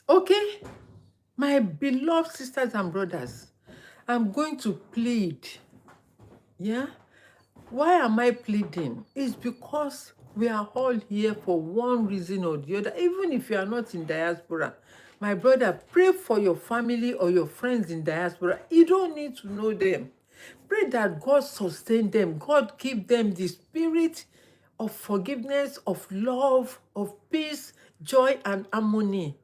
Okay, my beloved sisters and brothers, I'm going to plead. Yeah? Why am I pleading? It's because we are all here for one reason or the other. Even if you are not in diaspora, my brother, pray for your family or your friends in diaspora. You don't need to know them. Pray that God sustain them. God give them the spirit of forgiveness, of love, of peace, joy, and harmony.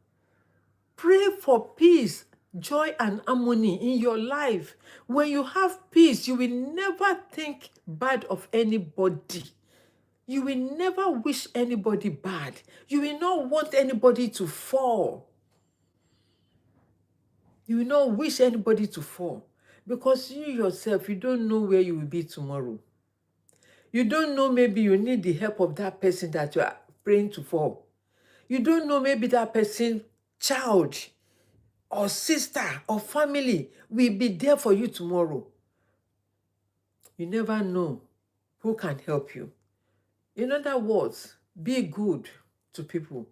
Pray for peace, joy, and harmony in your life. When you have peace, you will never think bad of anybody. You will never wish anybody bad. You will not want anybody to fall. You will not wish anybody to fall. Because you yourself, you don't know where you will be tomorrow. You don't know, maybe you need the help of that person that you are praying to fall. You don't know, maybe that person, child, or sister or family will be there for you tomorrow. You never know who can help you. In other words, be good to people.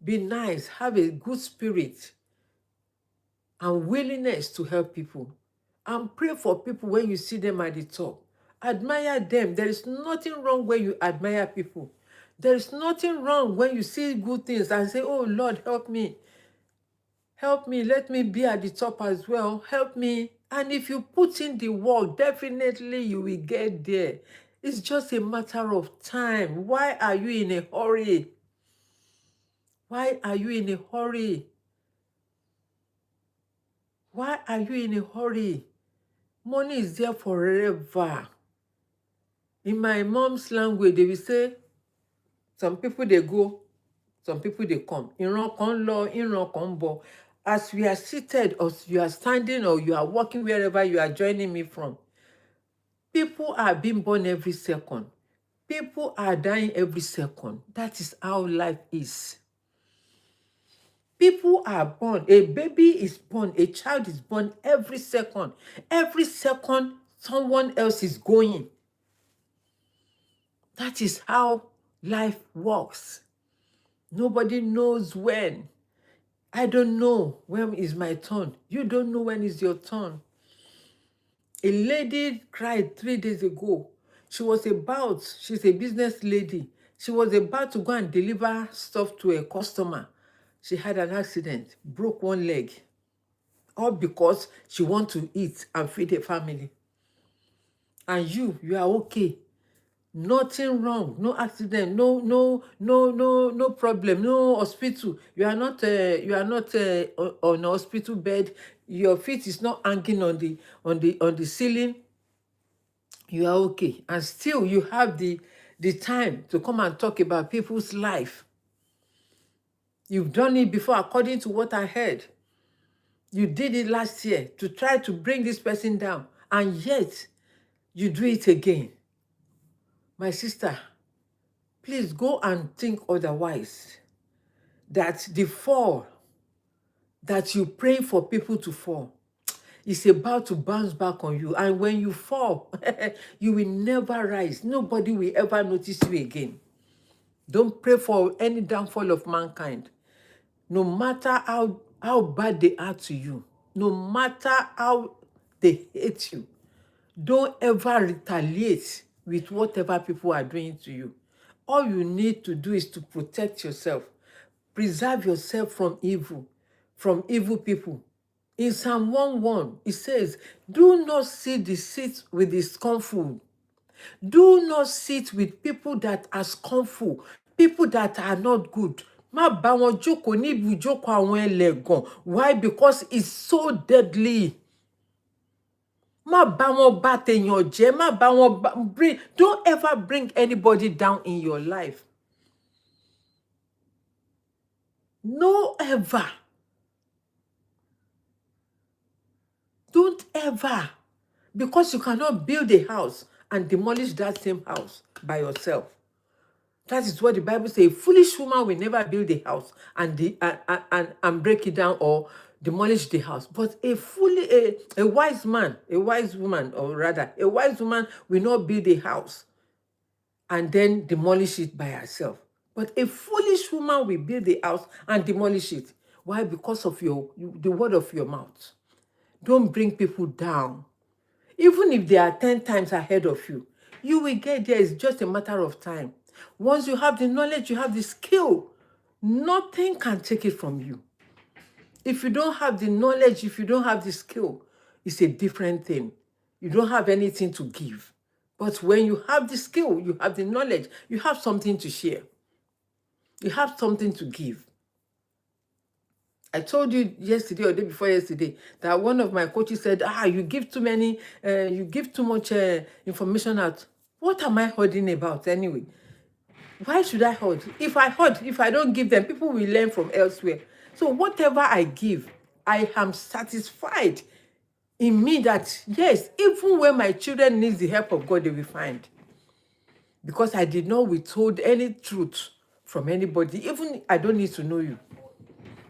Be nice. Have a good spirit and willingness to help people. And pray for people when you see them at the top. Admire them. There is nothing wrong when you admire people. There is nothing wrong when you see good things and say, oh Lord, help me. Help me, let me be at the top as well. Help me. And if you put in the work, definitely you will get there. It's just a matter of time. Why are you in a hurry? Why are you in a hurry? Why are you in a hurry? Money is there forever. In my mom's language, they will say, some people they go, some people they come. Ìran kan lọ, ìran kan bọ̀. As we are seated, or you are standing, or you are walking wherever you are joining me from, people are being born every second. People are dying every second. That is how life is. People are born. A baby is born. A child is born every second. Every second, someone else is going. That is how life works. Nobody knows when. I don't know when is my turn. You don't know when is your turn. A lady cried 3 days ago. She's a business lady. She was about to go and deliver stuff to a customer. She had an accident, broke one leg, all because she wants to eat and feed her family. And you are okay. Nothing wrong, no accident, no problem, no hospital. You are not on a hospital bed. Your feet is not hanging on the ceiling. You are okay, and still you have the time to come and talk about people's life. You've done it before, according to what I heard. You did it last year to try to bring this person down, and yet you do it again. My sister, please go and think otherwise. That the fall that you pray for people to fall is about to bounce back on you. And when you fall, you will never rise. Nobody will ever notice you again. Don't pray for any downfall of mankind. No matter how bad they are to you, no matter how they hate you, don't ever retaliate with whatever people are doing to you. All you need to do is to protect yourself. Preserve yourself from evil people. In Psalm 1:1, it says, do not sit the seat with the scornful. Do not sit with people that are scornful, people that are not good. Má bá wọn jókòó ní ibùjókòó àwọn ẹlẹ́gàn. Why? Because it's so deadly. Má bá wọn bá tèèyàn jẹ́, má bá wọn bring. Don't ever bring anybody down in your life. No ever. Don't ever. Because you cannot build a house and demolish that same house by yourself. That is what the Bible says. A foolish woman will never build a house and break it down or demolish the house. But a wise man, a wise woman, or rather, a wise woman will not build a house and then demolish it by herself. But a foolish woman will build a house and demolish it. Why? Because of the word of your mouth. Don't bring people down. Even if they are 10 times ahead of you, you will get there. It's just a matter of time. Once you have the knowledge, you have the skill, nothing can take it from you. If you don't have the knowledge, if you don't have the skill, it's a different thing. You don't have anything to give. But when you have the skill, you have the knowledge, you have something to share. You have something to give. I told you yesterday or day before yesterday that one of my coaches said, you give too many, you give too much information out. What am I holding about anyway? Why should I hold? If I don't give them, people will learn from elsewhere. So whatever I give, I am satisfied in me that, yes, even when my children need the help of God, they will find. Because I did not withhold any truth from anybody. Even I don't need to know you.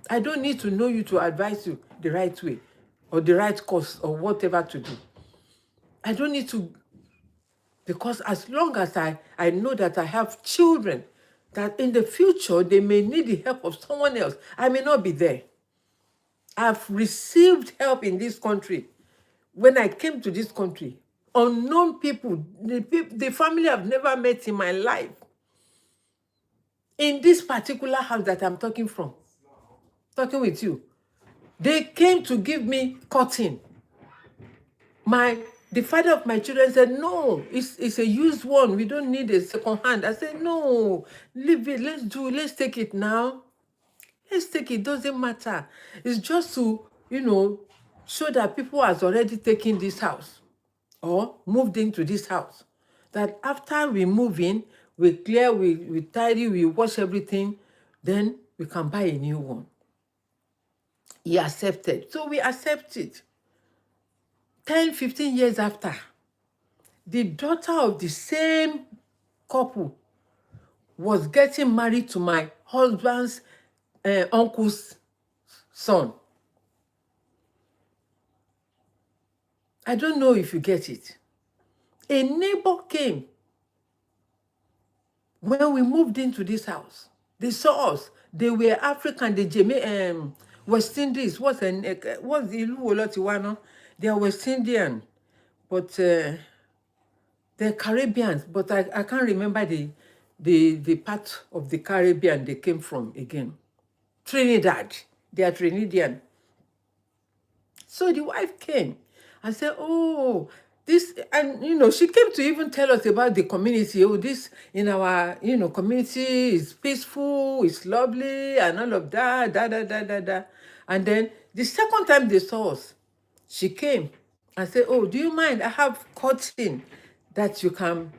I don't need to know you to advise you the right way or the right course or whatever to do. I don't need to, because as long as I know that I have children, that in the future they may need the help of someone else, I may not be there. I've received help in this country. When I came to this country, unknown people, the family I've never met in my life, in this particular house that I'm talking with you, they came to give me cotton. The father of my children said, no, it's a used one. We don't need a second hand. I said, no, leave it. Let's take it now. Let's take it. Doesn't matter. It's just to, show that people has already taken this house or moved into this house. That after we move in, we clear, we tidy, we wash everything, then we can buy a new one. He accepted. So we accepted. 10, 15 years after, the daughter of the same couple was getting married to my husband's uncle's son. I don't know if you get it. A neighbor came when we moved into this house. They saw us. They were African. They West Indies. What's the Ilu? They are West Indian, but they're Caribbeans. But I can't remember the part of the Caribbean they came from again. Trinidad. They are Trinidadian. So the wife came and said, oh, this, and she came to even tell us about the community. Oh, this in our community is peaceful, it's lovely, and all of that. And then the second time they saw us, she came and said, oh, do you mind? I have curtain that you can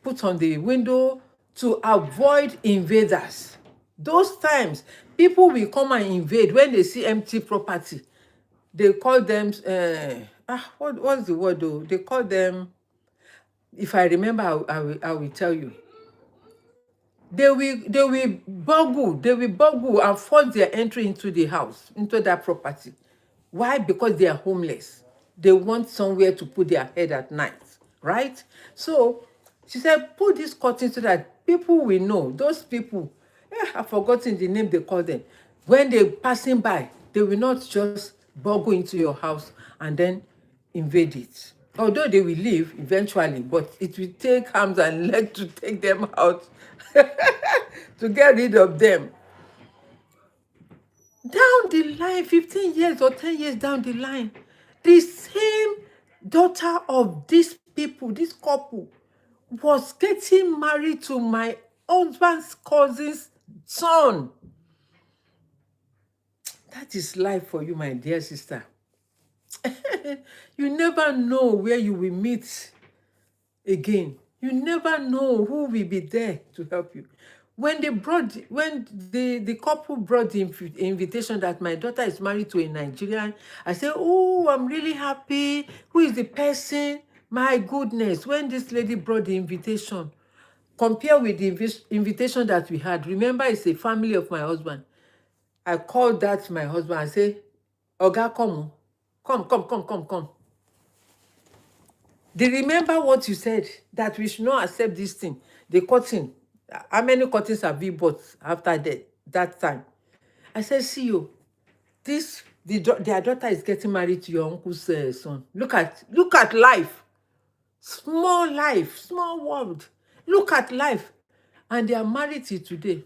put on the window to avoid invaders. Those times, people will come and invade when they see empty property. They call them, what's the word though? They call them, if I remember, I will tell you. They will boggle and force their entry into the house, into that property. Why? Because they are homeless. They want somewhere to put their head at night, right? So she said, put this curtain so that people will know. Those people, I've forgotten the name they call them. When they're passing by, they will not just boggle into your house and then invade it. Although they will leave eventually, but it will take arms and legs to take them out, to get rid of them. Down the line, 15 years or 10 years down the line, the same daughter of these people, this couple, was getting married to my husband's cousin's son. That is life for you, my dear sister. You never know where you will meet again. You never know who will be there to help you. When the couple brought the invitation that my daughter is married to a Nigerian, I said, oh, I'm really happy. Who is the person? My goodness, when this lady brought the invitation, compare with the invitation that we had. Remember, it's a family of my husband. I called that my husband and say, Oga, come, come. They remember what you said, that we should not accept this thing. The curtain. How many curtains have we bought after that time? I said, see you. Their daughter is getting married to your uncle's son. Look at life. Small life, small world. Look at life. And they are married till today.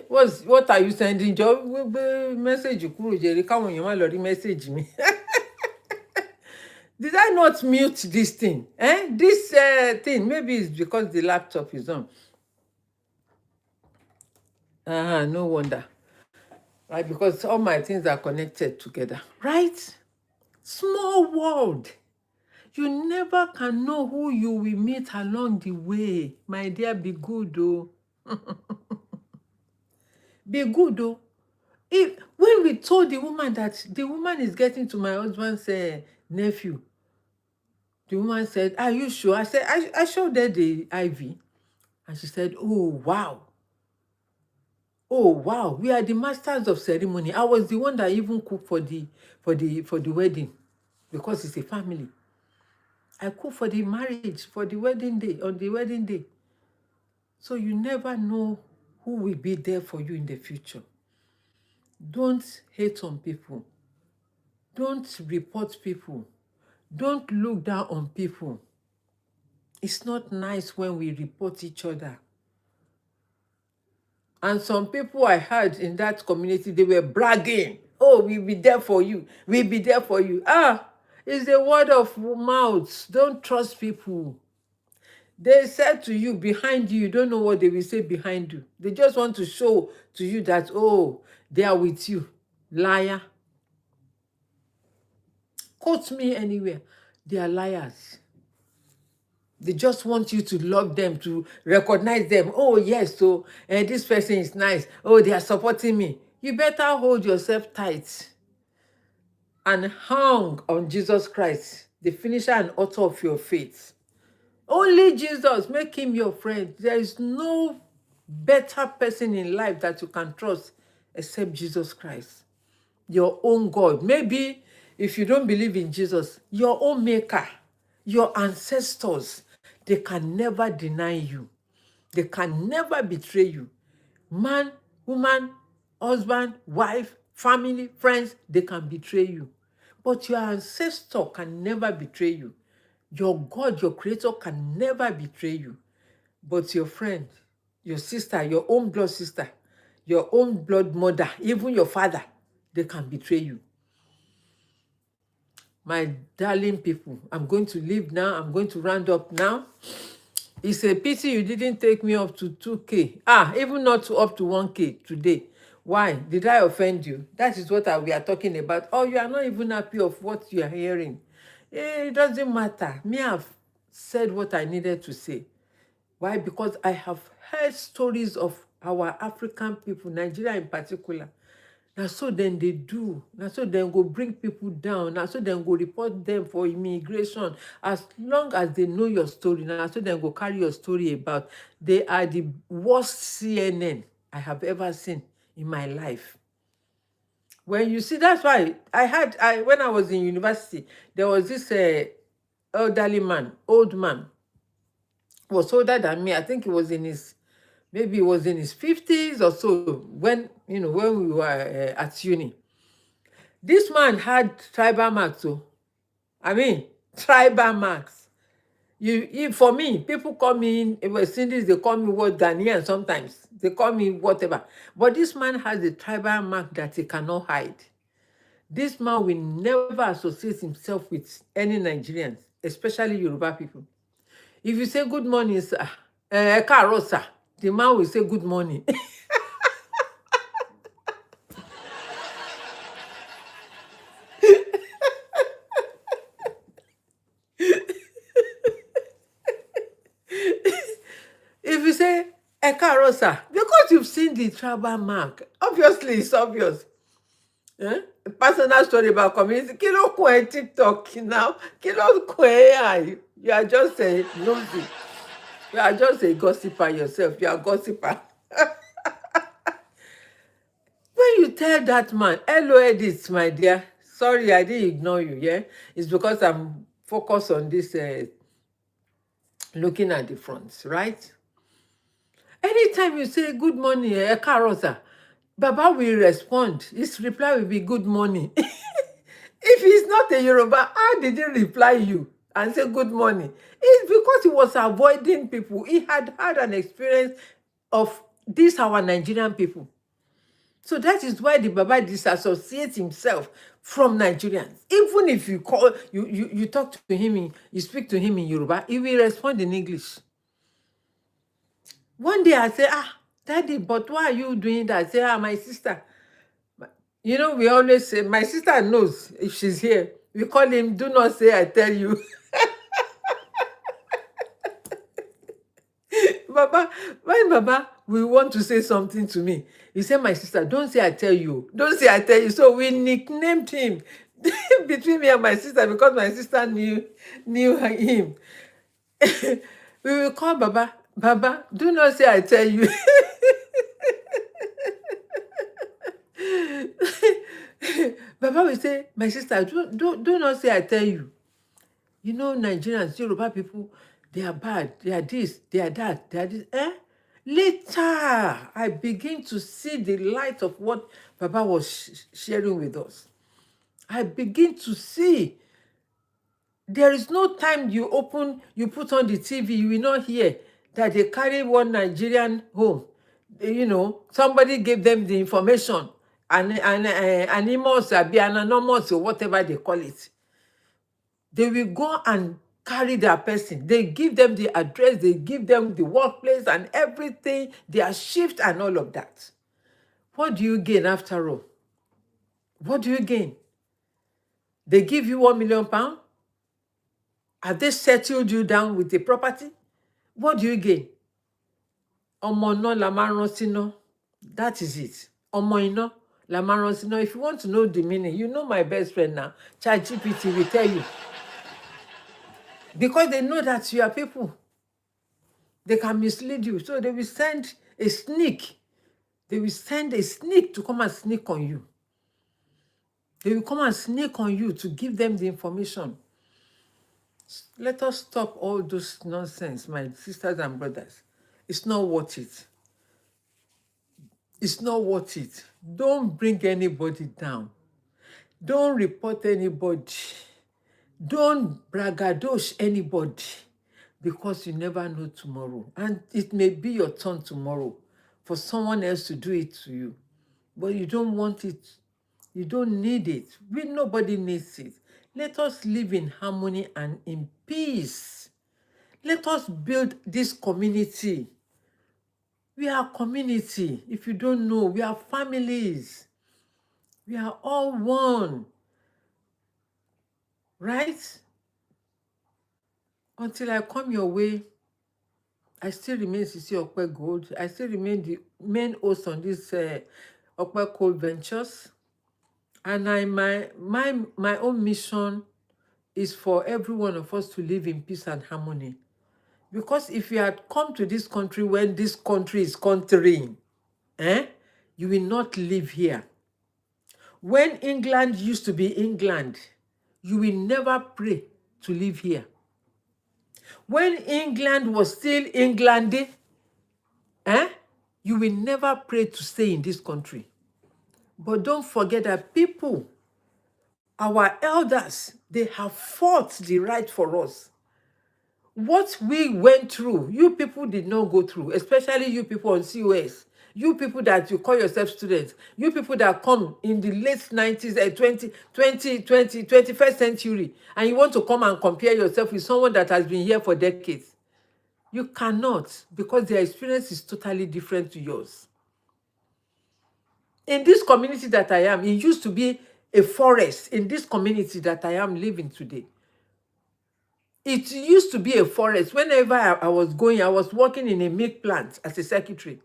What are you sending? Jọ gbé message kúrò jèrè káwọn èèyàn má lọ rí message mi. Did I not mute this thing? This thing, maybe it's because the laptop is on. No wonder. Right? Because all my things are connected together. Right? Small world. You never can know who you will meet along the way. My dear, be good, though. Be good, though. When we told the woman that the woman is getting to my husband's nephew, the woman said, are you sure? I said, I showed her the IV. And she said, oh, wow. Oh, wow. We are the masters of ceremony. I was the one that even cooked for the wedding, because it's a family. I cooked for the marriage, for the wedding day, on the wedding day. So you never know who will be there for you in the future. Don't hate on people. Don't report people. Don't look down on people. It's not nice when we report each other. And some people I heard in that community, they were bragging. Oh, we'll be there for you. We'll be there for you. It's the word of mouth. Don't trust people. They said to you, behind you, you don't know what they will say behind you. They just want to show to you that, oh, they are with you. Liar. Quote me anywhere. They are liars. They just want you to love them, to recognize them. Oh, yes, so this person is nice. Oh, they are supporting me. You better hold yourself tight and hang on Jesus Christ, the finisher and author of your faith. Only Jesus, make him your friend. There is no better person in life that you can trust except Jesus Christ, your own God. Maybe if you don't believe in Jesus, your own maker, your ancestors, they can never deny you. They can never betray you. Man, woman, husband, wife, family, friends, they can betray you. But your ancestor can never betray you. Your God, your creator can never betray you. But your friend, your sister, your own blood sister, your own blood mother, even your father, they can betray you. My darling people, I'm going to leave now. I'm going to round up now. It's a pity you didn't take me up to 2K. Even not up to 1K today. Why? Did I offend you? That is what we are talking about. Oh, you are not even happy of what you are hearing. It doesn't matter. Me, I've said what I needed to say. Why? Because I have heard stories of our African people, Nigeria in particular. Now so then they do. Now so then go bring people down. Now so then go report them for immigration. As long as they know your story, now so then go carry your story about. They are the worst CNN I have ever seen in my life. When you see, that's why when I was in university, there was this elderly man, old man, was older than me. I think he was in his, maybe he was in his 50s or so when we were at uni. This man had tribal marks. So tribal marks. For me, people call me in West Indies, they call me what, Ghanaian sometimes. They call me whatever. But this man has a tribal mark that he cannot hide. This man will never associate himself with any Nigerians, especially Yoruba people. If you say good morning, sir, káàárọ̀ sir, the man will say good morning. Ekarosa, because you've seen the tribal mark, obviously it's obvious. Eh? A personal story about community. Kilo kwe TikTok now. Kilo kwe AI. You are just a nosy. You are just a gossiper yourself. You are a gossiper. When you tell that man, hello Edith, my dear. Sorry, I didn't ignore you, yeah? It's because I'm focused on this looking at the front, right? Anytime you say good morning, Ekarosa, Baba will respond. His reply will be good morning. If he's not a Yoruba, how did he reply you and say good morning? It's because he was avoiding people. He had had an experience of these our Nigerian people. So that is why the Baba disassociates himself from Nigerians. Even if you call you talk to him, you speak to him in Yoruba, he will respond in English. One day I say, Daddy, but why are you doing that? I say, my sister. You know, we always say, my sister knows if she's here. We call him, do not say I tell you. Baba, when Baba will want to say something to me, he said, my sister, don't say I tell you. Don't say I tell you. So we nicknamed him between me and my sister because my sister knew him. We will call Baba, Baba, do not say I tell you. Baba will say, my sister, do not say I tell you. You know, Nigerians, Yoruba people, they are bad. They are this, they are that, they are this. Later, I begin to see the light of what Baba was sharing with us. I begin to see there is no time you put on the TV, you will not hear that they carry one Nigerian home. You know, somebody gave them the information, anonymous, anonymous, or whatever they call it. They will go and carry their person. They give them the address, they give them the workplace and everything, their shift and all of that. What do you gain after all? What do you gain? They give you £1 million? Have they settled you down with a property? What do you gain? Ọmọ iná la máa rán síná. That is it. Ọmọ iná la máa rán síná. If you want to know the meaning, you know my best friend now, ChatGPT will tell you. Because they know that you are people. They can mislead you. So they will send a sneak. They will send a sneak to come and sneak on you. They will come and sneak on you to give them the information. Let us stop all those nonsense, my sisters and brothers. It's not worth it. It's not worth it. Don't bring anybody down. Don't report anybody. Don't braggadosh anybody, because you never know tomorrow. And it may be your turn tomorrow for someone else to do it to you. But you don't want it. You don't need it. Nobody needs it. Let us live in harmony and in peace. Let us build this community. We are a community. If you don't know, we are families. We are all one. Right? Until I come your way, I still remain Sisi Ope Gold. I still remain the main host on this Opeolu Cole Ventures. And my own mission is for every one of us to live in peace and harmony. Because if you had come to this country when this country is countrying, you will not live here. When England used to be England, you will never pray to live here. When England was still England, you will never pray to stay in this country. But don't forget that people, our elders, they have fought the right for us. What we went through, you people did not go through, especially you people on COS. You people that you call yourself students, you people that come in the late 90s, 21st century, and you want to come and compare yourself with someone that has been here for decades. You cannot, because their experience is totally different to yours. In this community that I am, it used to be a forest in this community that I am living today. It used to be a forest. Whenever I was going, I was working in a milk plant as a secretary.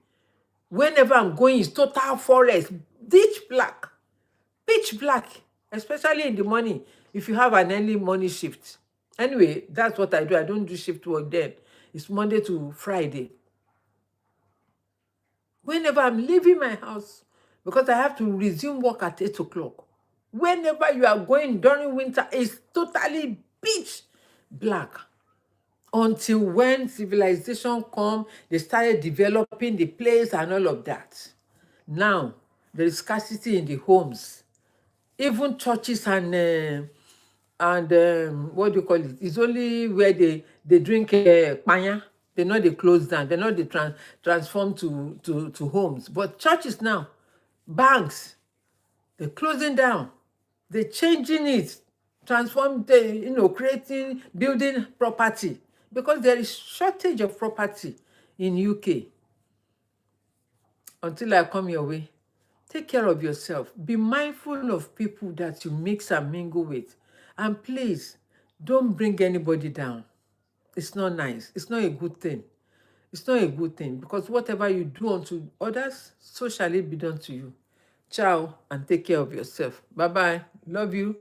Whenever I'm going, it's total forest, pitch black, especially in the morning, if you have an early morning shift. Anyway, that's what I do. I don't do shift work then. It's Monday to Friday. Whenever I'm leaving my house, because I have to resume work at 8 o'clock, whenever you are going during winter, it's totally pitch black. Until when civilization come, they started developing the place and all of that. Now, there is scarcity in the homes. Even churches and what do you call it? It's only where they drink panya. They know they close down. They know they transform to homes. But churches now, banks, they're closing down. They're changing it, transform the, creating, building property, because there is shortage of property in UK. Until I come your way, take care of yourself. Be mindful of people that you mix and mingle with. And please, don't bring anybody down. It's not nice. It's not a good thing. It's not a good thing, because whatever you do unto others, so shall it be done to you. Ciao, and take care of yourself. Bye-bye. Love you.